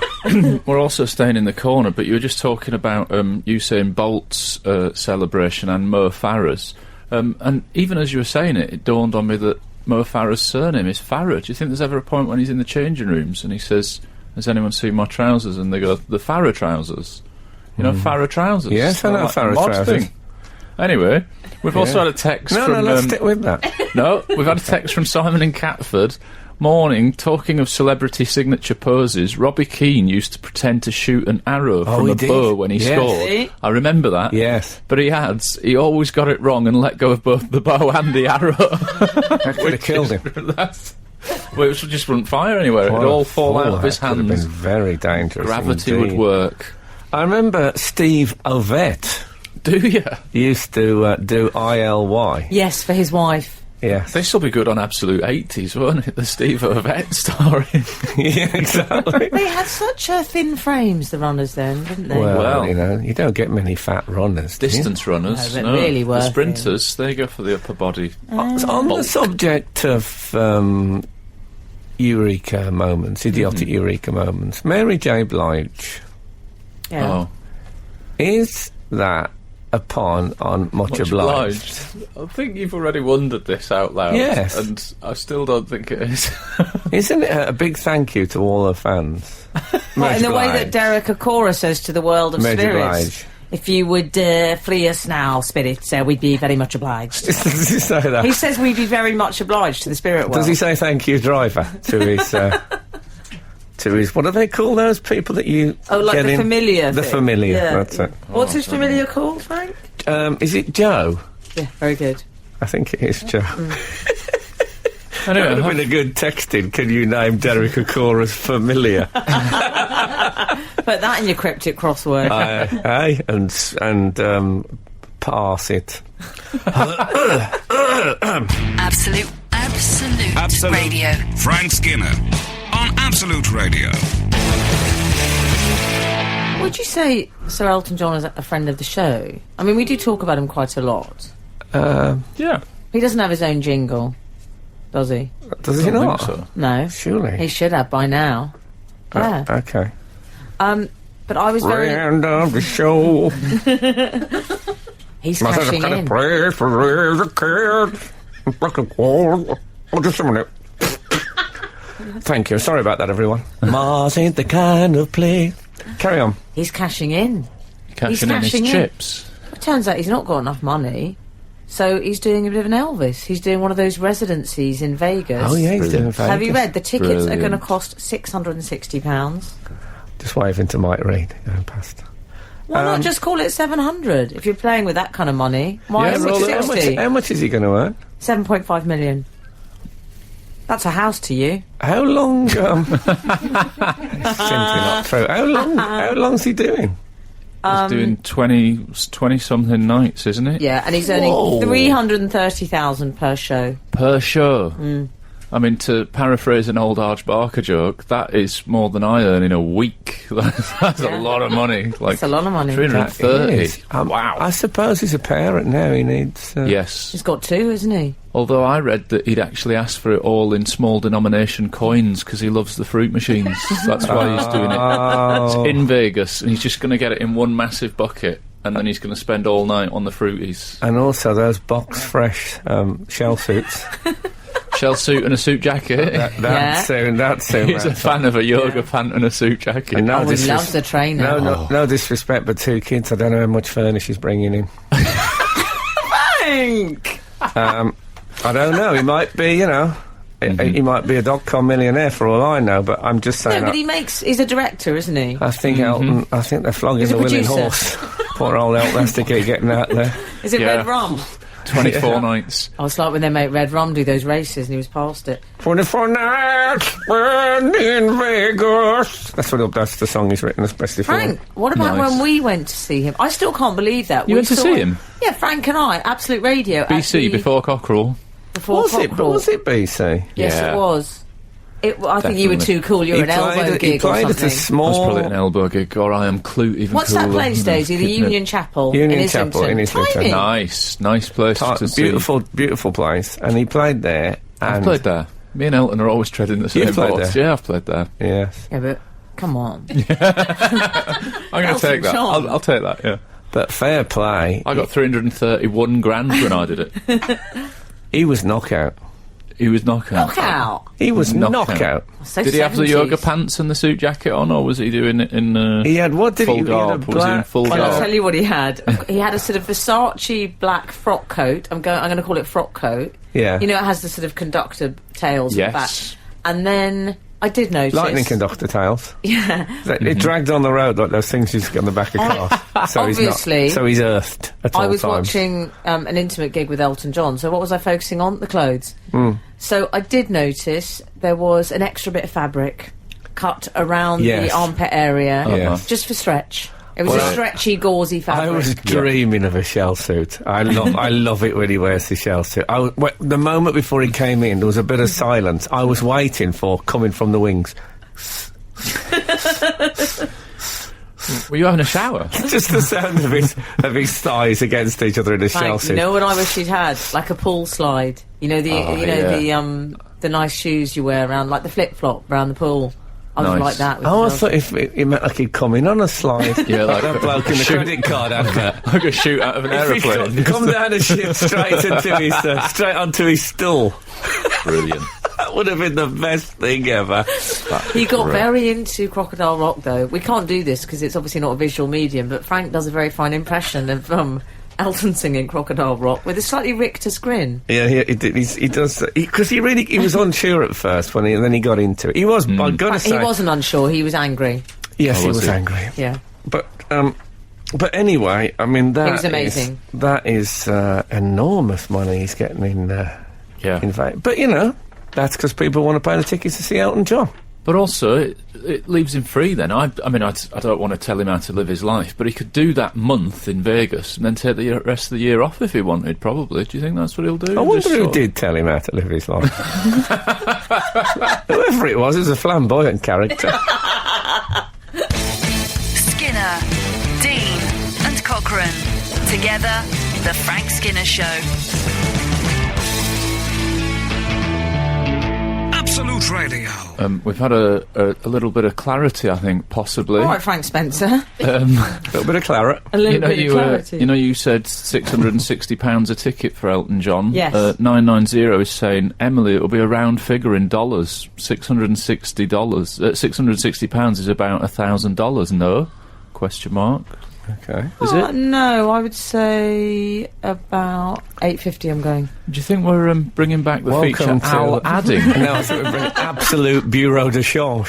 Speaker 5: We're also staying in the corner, but you were just talking about Usain Bolt's celebration and Mo Farah's. And even as you were saying it, it dawned on me that Mo Farah's surname is Farah. Do you think there's ever a point when he's in the changing rooms and he says, "Has anyone seen my trousers?" And they go, "The Farah trousers." You know, Farah trousers.
Speaker 3: Yes, I know
Speaker 5: Like a
Speaker 3: Farah
Speaker 5: mod
Speaker 3: trousers.
Speaker 5: thing. Anyway, we've also had a text
Speaker 3: No,
Speaker 5: from...
Speaker 3: let's stick with that.
Speaker 5: No, we've had a text from Simon in Catford. Morning, talking of celebrity signature poses, Robbie Keane used to pretend to shoot an arrow from
Speaker 3: he
Speaker 5: a
Speaker 3: did.
Speaker 5: bow when he
Speaker 3: Yes.
Speaker 5: scored.
Speaker 4: Did he?
Speaker 5: I remember that.
Speaker 3: Yes.
Speaker 5: But he always got it wrong and let go of both the bow and the arrow.
Speaker 3: That could have killed him.
Speaker 5: Well, it just wouldn't fire anywhere. It'd all fall out of his
Speaker 3: That could have
Speaker 5: hands.
Speaker 3: been very dangerous.
Speaker 5: Gravity
Speaker 3: indeed.
Speaker 5: would work.
Speaker 3: I remember Steve Ovett
Speaker 5: Do you?
Speaker 3: used to do ILY.
Speaker 4: Yes, for his wife.
Speaker 3: Yes.
Speaker 5: This will be good on Absolute 80s, won't it? The Steve Ovett story.
Speaker 3: Yeah, exactly.
Speaker 4: They had such thin frames, the runners then, didn't they?
Speaker 3: Well,
Speaker 5: Well.
Speaker 3: you know, you don't get many fat runners. do you?
Speaker 5: Distance runners.
Speaker 4: No, but really
Speaker 5: The
Speaker 4: worth it.
Speaker 5: sprinters, they go for the upper body.
Speaker 3: On the subject of eureka moments, idiotic eureka moments, Mary J. Blige,
Speaker 4: Yeah.
Speaker 5: Oh.
Speaker 3: is that a pun on Much Obliged?
Speaker 5: I think you've already wondered this out loud.
Speaker 3: Yes.
Speaker 5: And I still don't think it is.
Speaker 3: Isn't it a big thank you to all her fans?
Speaker 4: Well, in the way that Derek Acora says to the world of
Speaker 3: Mary J.
Speaker 4: spirits.
Speaker 3: Blige.
Speaker 4: If you would free us now, spirits, we'd be very much obliged.
Speaker 3: Does he say that?
Speaker 4: He says we'd be very much obliged to the spirit world.
Speaker 3: Does he say thank you, driver, to his... to his... What do they call those people that you
Speaker 4: Oh, like
Speaker 3: get
Speaker 4: the
Speaker 3: in?
Speaker 4: familiar
Speaker 3: The
Speaker 4: thing.
Speaker 3: familiar,
Speaker 4: Yeah.
Speaker 3: that's it.
Speaker 4: What's his familiar called, Frank?
Speaker 3: Is it Joe?
Speaker 4: Yeah, very good.
Speaker 3: I think it is Joe. That would
Speaker 5: Anyway,
Speaker 3: have been a good texting. Can you name Derek Acora's familiar?
Speaker 4: Put that in your cryptic crossword.
Speaker 3: Aye, and pass it.
Speaker 1: Absolute Radio.
Speaker 6: Frank Skinner on Absolute Radio.
Speaker 4: Would you say Sir Elton John is a friend of the show? I mean, we do talk about him quite a lot.
Speaker 5: yeah.
Speaker 4: He doesn't have his own jingle, does he?
Speaker 3: Does he
Speaker 5: I
Speaker 3: not?
Speaker 5: think so.
Speaker 4: No.
Speaker 3: Surely.
Speaker 4: He should have by now. Yeah.
Speaker 3: Okay.
Speaker 4: But I was very...
Speaker 3: Friend of the show.
Speaker 4: He's cashing in.
Speaker 3: Place for the kids. Oh, just a minute. Thank you. Sorry about that, everyone. Mars ain't the kind of place. Carry on.
Speaker 4: He's cashing in.
Speaker 5: Cashing in his
Speaker 4: cashing in.
Speaker 5: chips.
Speaker 4: It turns out he's not got enough money, so he's doing a bit of an Elvis. He's doing one of those residencies in Vegas.
Speaker 3: Oh, yeah, he's doing Vegas.
Speaker 4: Have you read? The tickets are going to
Speaker 5: Brilliant.
Speaker 4: cost £660.
Speaker 3: Just waving to Mike Reid going past.
Speaker 4: Why not just call it 700 if you're playing with that kind of money? Why
Speaker 5: Yeah,
Speaker 4: is
Speaker 5: roll
Speaker 4: it
Speaker 5: it out.
Speaker 4: 60?
Speaker 3: How much is he going to earn?
Speaker 4: 7.5 million. That's a house to you.
Speaker 3: How long? It's simply not true. How long's he doing?
Speaker 5: He's doing 20-something nights, isn't it?
Speaker 4: Yeah, and he's earning $330,000 per show.
Speaker 5: Per show. I mean, to paraphrase an old Arch Barker joke, that is more than I earn in a week. That's a lot of money. Like
Speaker 4: That's a lot of money.
Speaker 5: 330.
Speaker 3: Wow. I suppose he's a parent now. He needs...
Speaker 5: Yes.
Speaker 4: He's got two, isn't he?
Speaker 5: Although I read that he'd actually asked for it all in small denomination coins because he loves the fruit machines. That's why he's doing it. It's in Vegas, and he's just going to get it in one massive bucket, and then he's going to spend all night on the fruities.
Speaker 3: And also those box fresh shell suits.
Speaker 5: Shell suit and a suit jacket.
Speaker 3: That's soon.
Speaker 5: He's a fan of a yoga pant and a suit jacket.
Speaker 3: And
Speaker 4: He loves a trainer.
Speaker 3: No disrespect, but 2 kids. I don't know how much furniture he's bringing in.
Speaker 4: Frank!
Speaker 3: I don't know. He might be, he might be a dot-com millionaire for all I know. But I'm just saying.
Speaker 4: No, but he's a director, isn't he?
Speaker 3: I think Elton. I think they're flogging
Speaker 4: He's a
Speaker 3: the willing
Speaker 4: producer.
Speaker 3: horse. Poor old Elton has to keep getting out there.
Speaker 4: Is it Red Rum?
Speaker 5: 24 nights.
Speaker 4: I was like when they make Red Rum do those races and he was past it.
Speaker 3: 24 nights burn in Vegas. That's the song he's written, especially for
Speaker 4: Frank, what about
Speaker 5: Nice.
Speaker 4: when we went to see him? I still can't believe that.
Speaker 5: You
Speaker 4: we
Speaker 5: went to
Speaker 4: saw
Speaker 5: see him?
Speaker 4: Yeah, Frank and I, Absolute Radio. at
Speaker 5: BC
Speaker 4: the-
Speaker 5: before Cockerel.
Speaker 4: Before
Speaker 3: Was it
Speaker 4: Cockerel.
Speaker 3: BC?
Speaker 4: Yes,
Speaker 5: Yeah.
Speaker 4: it was. I think you were
Speaker 5: Definitely.
Speaker 4: too cool. You're an elbow
Speaker 3: He
Speaker 4: gig or
Speaker 3: played at
Speaker 4: something.
Speaker 3: a
Speaker 5: That's
Speaker 3: small
Speaker 5: probably an elbow gig, or I am even
Speaker 4: What's
Speaker 5: cooler.
Speaker 4: that place, Daisy? The Union Chapel
Speaker 3: Union
Speaker 4: in
Speaker 3: Chapel
Speaker 4: Islington.
Speaker 3: in Islington.
Speaker 4: Tiny.
Speaker 5: Nice place to see.
Speaker 3: beautiful place, and he played there.
Speaker 5: I've
Speaker 3: And
Speaker 5: played there. Me and Elton are always treading the same
Speaker 3: played
Speaker 5: boards.
Speaker 3: there?
Speaker 5: Yeah, I've played there.
Speaker 3: Yes,
Speaker 4: Yeah, but come on.
Speaker 5: I'm going to
Speaker 4: Elton
Speaker 5: take that.
Speaker 4: John.
Speaker 5: I'll take that, yeah.
Speaker 3: but fair play.
Speaker 5: I got 331 grand when I did it.
Speaker 3: He was knockout.
Speaker 5: He was knockout.
Speaker 4: Knockout.
Speaker 3: He was
Speaker 5: Knockout.
Speaker 3: knockout.
Speaker 4: So
Speaker 5: Did he have the
Speaker 4: 70s.
Speaker 5: yoga pants and the suit jacket on, or was he doing it in
Speaker 3: He had what did
Speaker 5: full
Speaker 3: he? He had a
Speaker 5: garb? Was he in full
Speaker 4: Well, I'll
Speaker 5: garb?
Speaker 4: tell you what he had. He had a sort of Versace black frock coat. I'm going to call it frock coat.
Speaker 3: Yeah.
Speaker 4: You know, it has the sort of conductor tails at the back.
Speaker 5: Yes.
Speaker 4: And then I did notice.
Speaker 3: Lightning conductor tails.
Speaker 4: Yeah.
Speaker 3: It dragged on the road like those things you just get on the back of cars. So
Speaker 4: Obviously.
Speaker 3: he's not. So he's earthed at all
Speaker 4: I was
Speaker 3: times.
Speaker 4: watching an intimate gig with Elton John. So what was I focusing on? The clothes. So I did notice there was an extra bit of fabric cut around
Speaker 3: Yes.
Speaker 4: the armpit area,
Speaker 3: Yes.
Speaker 4: just for stretch. It was
Speaker 3: Well,
Speaker 4: a stretchy, gauzy fabric.
Speaker 3: I was dreaming of a shell suit. I love it when he wears the shell suit. The moment before he came in, there was a bit of silence. I was waiting for coming from the wings.
Speaker 5: Were you having a shower?
Speaker 3: Just the sound of his thighs against each other in a shell
Speaker 4: Like,
Speaker 3: suit.
Speaker 4: you know what I wish he'd had? Like a pool slide. You know the nice shoes you wear around, like the flip flop around the pool. I would
Speaker 5: Nice.
Speaker 4: like that. with
Speaker 3: Oh, I
Speaker 4: the-
Speaker 3: thought if it meant like he'd come in on a slide.
Speaker 5: Yeah, like
Speaker 3: that bloke in the credit card advert.
Speaker 5: Like a shoot out of an
Speaker 3: If he'd
Speaker 5: aeroplane.
Speaker 3: come down and shoot straight onto his stool.
Speaker 5: Brilliant.
Speaker 3: That would have been the best thing ever.
Speaker 4: He got very into Crocodile Rock, though. We can't do this because it's obviously not a visual medium, but Frank does a very fine impression of Elton singing Crocodile Rock with a slightly rictus grin.
Speaker 3: Yeah, he does because he was unsure at first and then he got into it. He was. I've got to
Speaker 4: He
Speaker 3: say,
Speaker 4: wasn't unsure, he was angry.
Speaker 3: yes,
Speaker 5: Oh,
Speaker 3: he
Speaker 5: was
Speaker 3: was
Speaker 5: he?
Speaker 3: angry.
Speaker 4: Yeah.
Speaker 3: But anyway, I mean that
Speaker 4: was amazing.
Speaker 3: That is enormous money he's getting in.
Speaker 5: Yeah.
Speaker 3: In fact, but that's because people want to pay the tickets to see Elton John.
Speaker 5: But also, it leaves him free then. I mean, I don't want to tell him how to live his life, but he could do that month in Vegas and then take the rest of the year off if he wanted, probably. Do you think that's what he'll do?
Speaker 3: I wonder
Speaker 5: Just
Speaker 3: who
Speaker 5: sort of-
Speaker 3: did tell him how to live his life. Whoever it was a flamboyant character.
Speaker 1: Skinner, Dean, and Cochrane. Together, The Frank Skinner Show.
Speaker 6: Absolute Radio.
Speaker 5: We've had a little bit of clarity, I think, possibly.
Speaker 4: All right, Frank Spencer.
Speaker 3: A little bit of claret.
Speaker 4: A little bit of clarity.
Speaker 5: You said £660 a ticket for Elton John.
Speaker 4: Yes.
Speaker 5: 990 is saying, Emily, it'll be a round figure in dollars. $660. £660 is about $1,000. No? Question mark.
Speaker 3: Okay.
Speaker 5: Is it?
Speaker 4: No, I would say about $8.50 I'm going.
Speaker 5: Do you think we're bringing back the
Speaker 3: Welcome
Speaker 5: feature Al
Speaker 3: to-
Speaker 5: Adding?
Speaker 3: No, I thought we'd bring absolute bureau de change.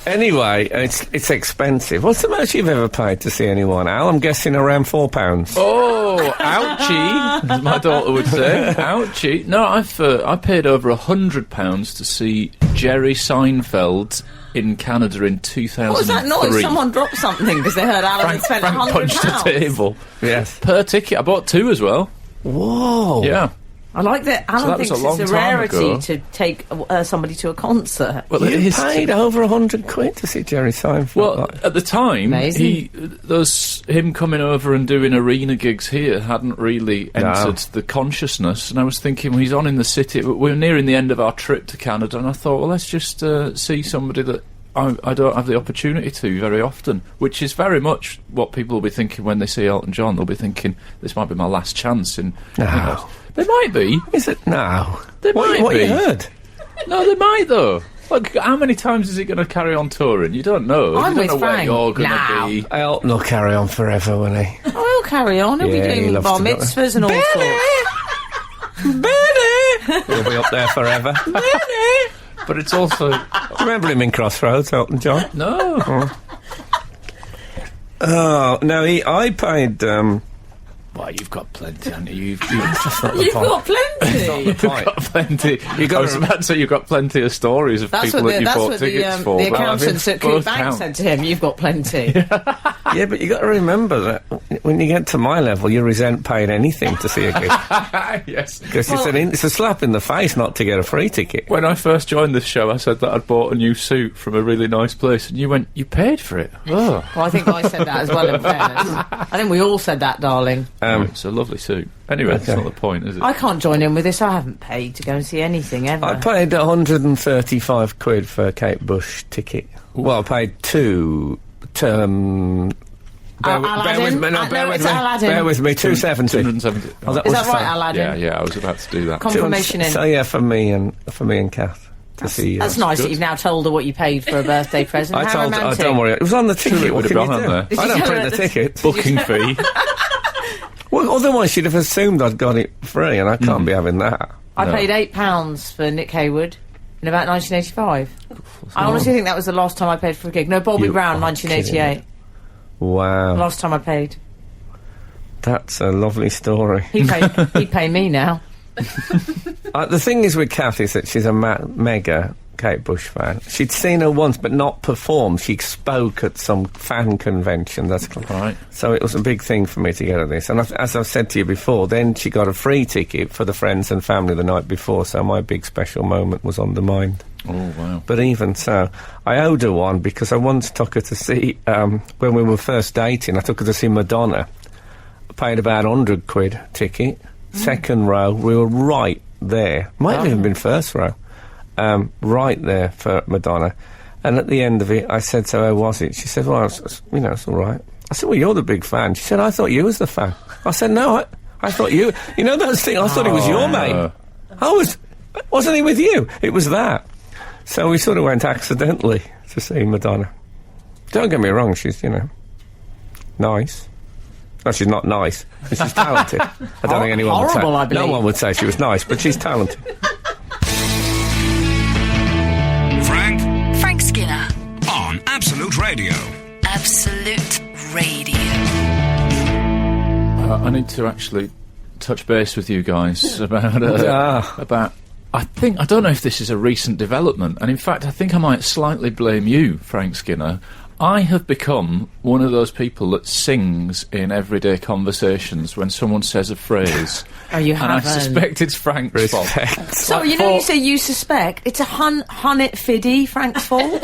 Speaker 3: Anyway, it's expensive. What's the most you've ever paid to see anyone, Al? I'm guessing around £4.
Speaker 5: Oh, ouchie, as my daughter would say. Ouchie. No, I paid over £100 to see Jerry Seinfeld in Canada in 2003.
Speaker 4: What was that noise? Someone dropped something because they heard Alan had spent
Speaker 5: Frank punched a
Speaker 4: £100.
Speaker 5: table.
Speaker 3: Yes.
Speaker 5: Per ticket. I bought two as well.
Speaker 3: Whoa.
Speaker 5: Yeah.
Speaker 4: I like that Alan
Speaker 5: that was
Speaker 4: thinks
Speaker 5: a long
Speaker 4: it's a
Speaker 5: time
Speaker 4: rarity
Speaker 5: ago.
Speaker 4: to take somebody to a concert.
Speaker 5: Well, it
Speaker 3: You
Speaker 5: is
Speaker 3: paid over £100 to see Jerry Seinfeld.
Speaker 5: Well, at the time,
Speaker 4: Amazing.
Speaker 5: him coming over and doing arena gigs here hadn't really entered the consciousness, and I was thinking, well, he's on in the city. We were nearing the end of our trip to Canada, and I thought, well, let's just see somebody that I don't have the opportunity to very often, which is very much what people will be thinking when they see Elton John. They'll be thinking, this might be my last chance.
Speaker 3: No.
Speaker 5: They might be.
Speaker 3: Is it? No.
Speaker 5: They might
Speaker 3: What
Speaker 5: be.
Speaker 3: you heard?
Speaker 5: No, they might, though. Look, how many times is he going to carry on touring? You don't know.
Speaker 4: I'm
Speaker 5: you
Speaker 4: with
Speaker 5: don't know where
Speaker 4: Frank.
Speaker 5: you're going to
Speaker 4: Now.
Speaker 5: be.
Speaker 3: Elton will carry on forever, won't he?
Speaker 4: Oh, he'll carry on. He'll
Speaker 3: Yeah,
Speaker 4: be
Speaker 3: he
Speaker 4: doing
Speaker 3: loves
Speaker 4: bar
Speaker 3: to go-
Speaker 4: mitzvahs and all sorts.
Speaker 3: He'll be up there forever.
Speaker 5: But it's also...
Speaker 3: Remember him in Crossroads, Elton John?
Speaker 5: No.
Speaker 3: Oh, no, I paid...
Speaker 5: Well, you've got plenty, haven't you? You've
Speaker 4: You've got plenty.
Speaker 5: got plenty.
Speaker 3: got
Speaker 5: I was about to say you've got plenty of stories of
Speaker 4: That's
Speaker 5: people
Speaker 4: what
Speaker 5: that you
Speaker 4: that's
Speaker 5: bought
Speaker 4: what
Speaker 5: tickets
Speaker 4: the
Speaker 5: for. but
Speaker 4: accountants at
Speaker 5: both
Speaker 4: Coop Bank
Speaker 5: count.
Speaker 4: said to him. You've got plenty.
Speaker 3: Yeah, but you got to remember that when you get to my level, you resent paying anything to see a gig.
Speaker 5: Yes.
Speaker 3: Because it's a slap in the face not to get a free ticket.
Speaker 5: When I first joined this show, I said that I'd bought a new suit from a really nice place, and you went, you paid for it? Oh.
Speaker 4: Well, I think I said that as well, in fairness. I think we all said that, darling.
Speaker 5: It's a lovely suit. Anyway, that's not the point, is it?
Speaker 4: I can't join in with this. I haven't paid to go and see anything ever.
Speaker 3: I paid £135 for a Kate Bush ticket. Well, I paid two... bear with me, bear with me, 270.
Speaker 5: 270.
Speaker 3: Oh, that
Speaker 4: Is
Speaker 3: was
Speaker 4: that right,
Speaker 3: fun.
Speaker 4: Aladdin?
Speaker 5: Yeah, I was about to do that.
Speaker 4: Confirmation in.
Speaker 3: So yeah, for me and Kath to see.
Speaker 4: That's nice that you've now told her what you paid for a birthday present.
Speaker 3: I
Speaker 4: How
Speaker 3: told.
Speaker 4: romantic.
Speaker 3: Don't worry, it was on the ticket.
Speaker 5: Sure, it
Speaker 3: What
Speaker 5: would
Speaker 3: can
Speaker 5: have
Speaker 3: you
Speaker 5: gone
Speaker 3: do?
Speaker 5: on there.
Speaker 4: Did
Speaker 3: I
Speaker 4: you
Speaker 3: don't
Speaker 4: tell
Speaker 3: print
Speaker 4: her
Speaker 3: the
Speaker 4: that-
Speaker 3: ticket.
Speaker 5: Booking fee.
Speaker 3: Well, otherwise she'd have assumed I'd got it free, and I can't be having that.
Speaker 4: I
Speaker 5: No.
Speaker 4: paid £8 for Nick Hayward in about 1985. I honestly think that was the last time I paid for a gig. No, Bobby
Speaker 3: You
Speaker 4: Brown,
Speaker 3: are
Speaker 4: 1988.
Speaker 3: Wow,
Speaker 4: Last time I paid.
Speaker 3: that's a lovely story.
Speaker 4: He'd pay me now.
Speaker 3: The thing is with Kath is that she's a mega Kate Bush fan. She'd seen her once, but not perform. She spoke at some fan convention.
Speaker 5: Right.
Speaker 3: So it was a big thing for me to get her this. And as I've said to you before, then she got a free ticket for the friends and family the night before, so my big special moment was undermined.
Speaker 5: Oh, wow.
Speaker 3: But even so, I owed her one because I once took her to see, when we were first dating, I took her to see Madonna. I paid about £100 ticket, second row, we were right there. Might have even been first row. Right there for Madonna. And at the end of it, I said, so how was it? She said, well, it's all right. I said, well, you're the big fan. She said, I thought you was the fan. I said, no, I thought you... You know those things? I thought it was your mate. Wasn't he with you? It was that. So we sort of went accidentally to see Madonna. Don't get me wrong, she's, nice. No, she's not nice. She's talented. I don't think anyone
Speaker 4: Horrible, I
Speaker 3: would say...
Speaker 4: believe.
Speaker 3: No one would say she was nice, but she's talented.
Speaker 6: Frank
Speaker 1: Skinner.
Speaker 6: on Absolute Radio.
Speaker 1: Absolute Radio.
Speaker 5: I need to actually touch base with you guys about I don't know if this is a recent development, and in fact I think I might slightly blame you, Frank Skinner. I have become one of those people that sings in everyday conversations when someone says a phrase.
Speaker 4: Oh, you
Speaker 5: and I
Speaker 4: haven't.
Speaker 5: suspect it's Frank's fault.
Speaker 4: So,
Speaker 5: Like,
Speaker 4: you say you suspect. It's a Hunnit Fiddy, Frank's fault.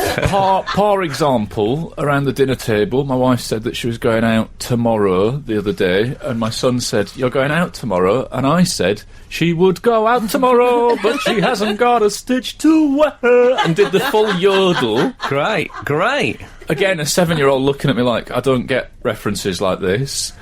Speaker 5: For example, around the dinner table, my wife said that she was going out tomorrow the other day, and my son said, "You're going out tomorrow?" And I said, "She would go out tomorrow, but she hasn't got a stitch to wear," and did the full yodel.
Speaker 3: Great.
Speaker 5: Again, a 7-year-old looking at me like, I don't get references like this.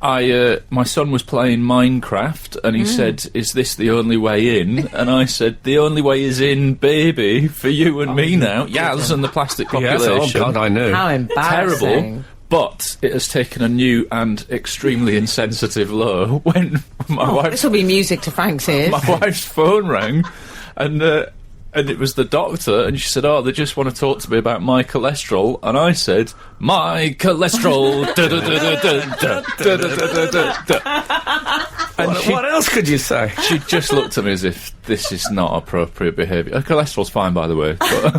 Speaker 5: My son was playing Minecraft, and he said, "Is this the only way in?" And I said, "The only way is in, baby, for you and me now." Yaz and the plastic population.
Speaker 3: Yes, oh God, I knew.
Speaker 4: How embarrassing.
Speaker 5: Terrible. But it has taken a new and extremely insensitive low when
Speaker 4: This will be music to Frank's ears.
Speaker 5: my wife's phone rang, and it was the doctor, and she said, "Oh, they just want to talk to me about my cholesterol," and I said, "My cholesterol." And
Speaker 3: What else could you say?
Speaker 5: she just looked at me as if this is not appropriate behaviour. Her cholesterol's fine, by the way. But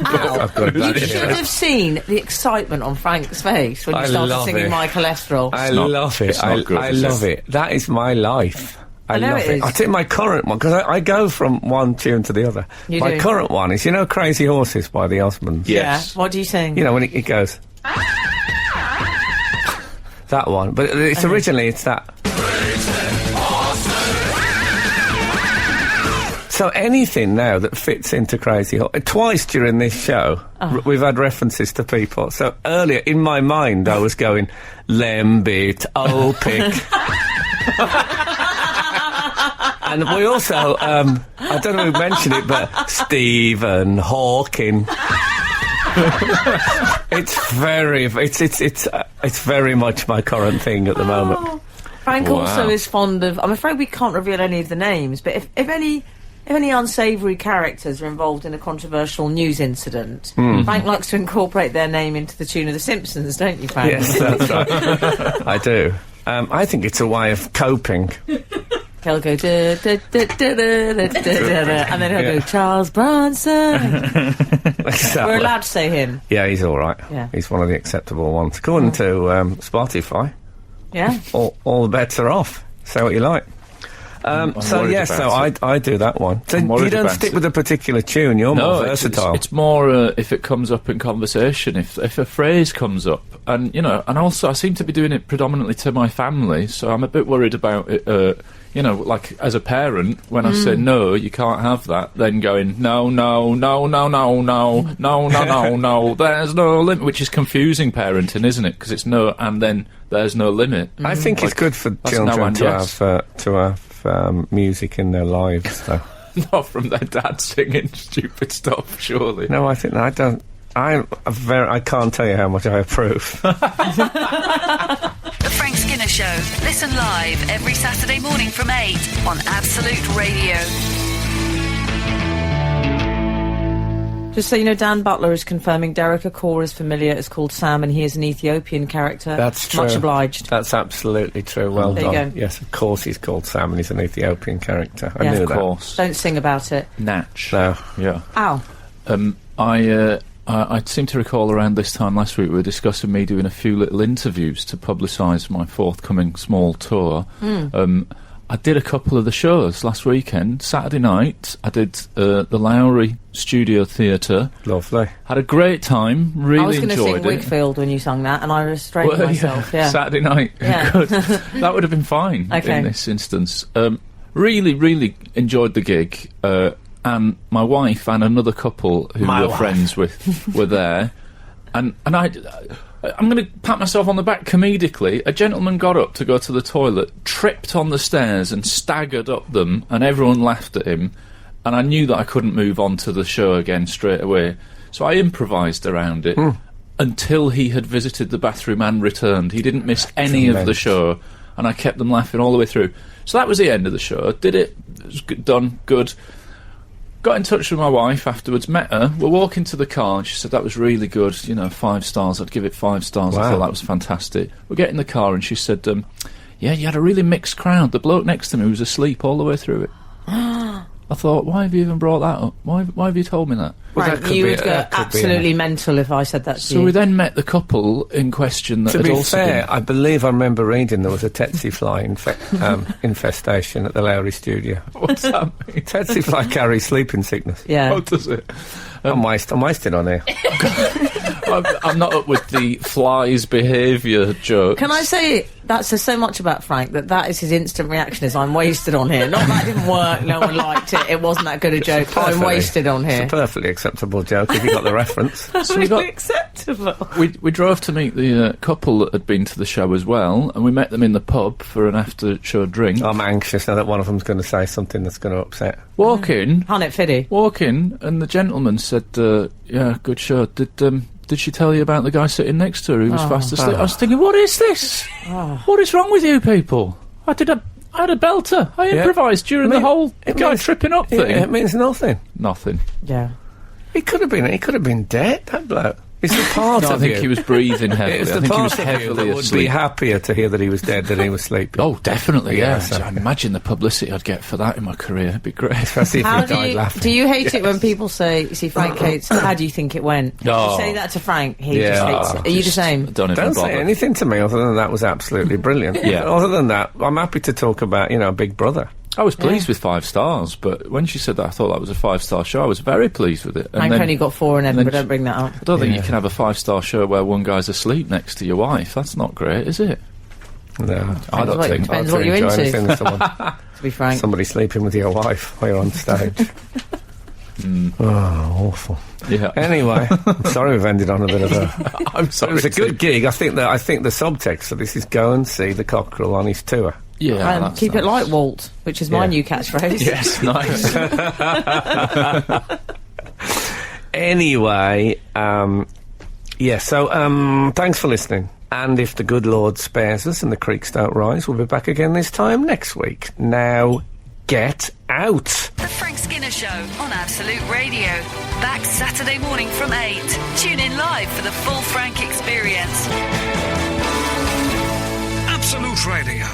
Speaker 3: I've got
Speaker 4: You
Speaker 3: it.
Speaker 4: should have seen the excitement on Frank's face when you
Speaker 3: I
Speaker 4: started
Speaker 3: love
Speaker 4: singing
Speaker 3: it.
Speaker 4: My Cholesterol.
Speaker 3: I
Speaker 5: not-
Speaker 3: love it.
Speaker 5: it's not good,
Speaker 3: I
Speaker 5: is
Speaker 3: love
Speaker 5: it?
Speaker 3: it. That is my life.
Speaker 4: I know
Speaker 3: love
Speaker 4: it is.
Speaker 3: I think my current one, because I go from one tune to the other.
Speaker 4: You
Speaker 3: My
Speaker 4: do.
Speaker 3: current one is, Crazy Horses by the Osmonds.
Speaker 5: Yes.
Speaker 4: Yeah. What do you sing?
Speaker 3: When it goes... that one. But it's originally, it's that... So anything now that fits into Crazy Horse... Twice during this show, we've had references to people. So earlier, in my mind, I was going, Lembit, Opik... And we also, I don't know who mentioned it, but Stephen Hawking. It's very much my current thing at the moment.
Speaker 4: Frank
Speaker 5: Wow.
Speaker 4: also is fond of... I'm afraid we can't reveal any of the names, but if any unsavoury characters are involved in a controversial news incident, Frank likes to incorporate their name into the tune of The Simpsons, don't you, Frank?
Speaker 3: Yes, that's right. I do. I think it's a way of coping.
Speaker 4: He'll go da, da, da, da, da, da, da, da, and then he'll go Charles Bronson.
Speaker 3: Exactly.
Speaker 4: We're allowed to say him.
Speaker 3: Yeah, he's all right.
Speaker 4: Yeah.
Speaker 3: He's one of the acceptable ones. According to Spotify,
Speaker 4: Yeah.
Speaker 3: all the bets are off. Say what you like. So
Speaker 5: worried
Speaker 3: yes, so
Speaker 5: about
Speaker 3: I do that one. So
Speaker 5: I'm worried
Speaker 3: you don't
Speaker 5: about
Speaker 3: stick
Speaker 5: it.
Speaker 3: with a particular tune. You're more versatile.
Speaker 5: It's more if it comes up in conversation, if a phrase comes up, and and also I seem to be doing it predominantly to my family, so I'm a bit worried about it. Like as a parent, when I say no, you can't have that, then going no, no, no, no, no, no, no, no, no, no, there's no limit, which is confusing parenting, isn't it? Because it's no, and then there's no limit.
Speaker 3: I think it's good for
Speaker 5: that's no
Speaker 3: children
Speaker 5: and
Speaker 3: to
Speaker 5: yes.
Speaker 3: have music in their lives, though.
Speaker 5: Not from their dad singing stupid stuff, surely.
Speaker 3: No, I think I don't. I can't tell you how much I approve.
Speaker 1: The Frank Skinner Show. Listen live every Saturday morning from 8 on Absolute Radio.
Speaker 4: Just so you know, Dan Butler is confirming Derek Akor is familiar is called Sam and he is an Ethiopian character.
Speaker 3: That's true.
Speaker 4: Much obliged.
Speaker 3: That's absolutely true. Well
Speaker 4: There you
Speaker 3: done.
Speaker 4: go.
Speaker 3: Yes, of course he's called Sam and he's an Ethiopian character. I
Speaker 4: Yeah.
Speaker 3: knew
Speaker 5: Of
Speaker 3: that.
Speaker 5: course.
Speaker 4: Don't sing about it.
Speaker 5: Natch.
Speaker 3: No.
Speaker 5: Yeah.
Speaker 4: Ow.
Speaker 5: I seem to recall around this time last week we were discussing me doing a few little interviews to publicise my forthcoming small tour. I did a couple of the shows last weekend. Saturday night, I did the Lowry Studio Theatre.
Speaker 3: Lovely.
Speaker 5: Had a great time. Really
Speaker 4: I was going to
Speaker 5: enjoyed
Speaker 4: sing
Speaker 5: it.
Speaker 4: Wakefield when you sung that, and I restrained
Speaker 5: Well,
Speaker 4: myself. Yeah.
Speaker 5: Saturday night.
Speaker 4: Yeah.
Speaker 5: Good. That would have been fine
Speaker 4: Okay.
Speaker 5: in this instance. Really, really enjoyed the gig. And my wife and another couple who
Speaker 3: My
Speaker 5: we're
Speaker 3: wife.
Speaker 5: friends with were there. And I'm going to pat myself on the back comedically. A gentleman got up to go to the toilet, tripped on the stairs and staggered up them, and everyone laughed at him. And I knew that I couldn't move on to the show again straight away. So I improvised around it until he had visited the bathroom and returned. He didn't miss any of the
Speaker 3: Tremendous.
Speaker 5: show, and I kept them laughing all the way through. So that was the end of the show. Did it. It was done. Good. Got in touch with my wife afterwards, met her. We're walking to the car, and she said that was really good. 5 stars. I'd give it 5 stars. I
Speaker 3: Wow.
Speaker 5: thought that was fantastic. We get in the car, and she said, "Yeah, you had a really mixed crowd. The bloke next to me was asleep all the way through it." I thought, why have you even brought that up? Why have you told me that?
Speaker 3: Well,
Speaker 4: Right,
Speaker 3: that could
Speaker 4: you
Speaker 3: be-
Speaker 4: would go
Speaker 3: that could be
Speaker 4: absolutely mental if I said that to
Speaker 5: So
Speaker 4: you.
Speaker 5: we then met the couple in question that
Speaker 3: To
Speaker 5: had
Speaker 3: be
Speaker 5: also
Speaker 3: fair,
Speaker 5: been...
Speaker 3: I believe I remember reading there was a tsetse fly infestation at the Lowry studio.
Speaker 5: What's that mean?
Speaker 3: Tsetse fly carries sleeping sickness.
Speaker 4: Yeah.
Speaker 5: What does it?
Speaker 3: I'm wasted on here.
Speaker 5: I'm not up with the flies' behaviour joke.
Speaker 4: Can I say that says so much about Frank that is his instant reaction is I'm wasted on here. Not that didn't work, no one liked it, it wasn't that good a joke. I'm
Speaker 3: Perfectly-
Speaker 4: wasted on
Speaker 3: It's
Speaker 4: here.
Speaker 3: a perfectly acceptable joke if you got the reference.
Speaker 5: So we got-
Speaker 4: acceptable.
Speaker 5: We drove to meet the couple that had been to the show as well, and we met them in the pub for an after-show drink.
Speaker 3: I'm anxious now that one of them's going to say something that's going to upset.
Speaker 5: Walk in, and the gentleman said, "Yeah, good show. Did she tell you about the guy sitting next to her who was fast asleep?" I was thinking, what is this? What is wrong with you people? I had a belter. I improvised during the whole guy tripping up thing.
Speaker 3: It means nothing.
Speaker 5: Nothing.
Speaker 4: Yeah.
Speaker 3: He could have been dead, that bloke. It's the part
Speaker 5: No, I
Speaker 3: of
Speaker 5: think
Speaker 3: you.
Speaker 5: he was breathing heavily.
Speaker 3: It's
Speaker 5: I
Speaker 3: the
Speaker 5: think he was
Speaker 3: part of you that
Speaker 5: heavily
Speaker 3: would be
Speaker 5: asleep.
Speaker 3: happier to hear that he was dead than he was sleeping.
Speaker 5: Oh, definitely, yeah.
Speaker 3: so-
Speaker 5: I imagine the publicity I'd get for that in my career. It'd be great.
Speaker 3: Especially if
Speaker 4: How
Speaker 3: he
Speaker 4: do
Speaker 3: died
Speaker 4: you,
Speaker 3: laughing.
Speaker 4: do you hate it when people say, see, Frank hates, how do you think it went?
Speaker 5: Oh.
Speaker 4: You say that to Frank, he
Speaker 3: Yeah.
Speaker 4: just hates it. Are you the same?
Speaker 5: Don't even
Speaker 3: Don't
Speaker 5: bother.
Speaker 3: say anything to me other than that was absolutely brilliant.
Speaker 5: Yeah.
Speaker 3: Other than that, I'm happy to talk about, Big Brother.
Speaker 5: I was pleased with 5 stars, but when she said that I thought that was a 5-star show, I was very pleased with it.
Speaker 4: Hank only got 4 in Edinburgh, don't bring that up.
Speaker 5: I don't think you can have a 5-star show where one guy's asleep next to your wife. That's not great, is it?
Speaker 3: No,
Speaker 5: I don't think.
Speaker 4: Depends what you're into.
Speaker 3: To
Speaker 4: be frank.
Speaker 3: Somebody sleeping with your wife while you're on stage. Oh, awful.
Speaker 5: Yeah.
Speaker 3: Anyway, I'm sorry we've ended on a bit of a...
Speaker 5: I'm sorry.
Speaker 3: It was a good gig. I think the subtext for this is go and see the Cockerel on his tour.
Speaker 5: Yeah,
Speaker 4: And keep it light, Walt, which is my new catchphrase.
Speaker 5: Yes, nice.
Speaker 3: Anyway, so thanks for listening. And if the good Lord spares us and the creeks don't rise, we'll be back again this time next week. Now, get out.
Speaker 1: The Frank Skinner Show on Absolute Radio. Back Saturday morning from 8. Tune in live for the full Frank experience.
Speaker 6: Absolute Radio.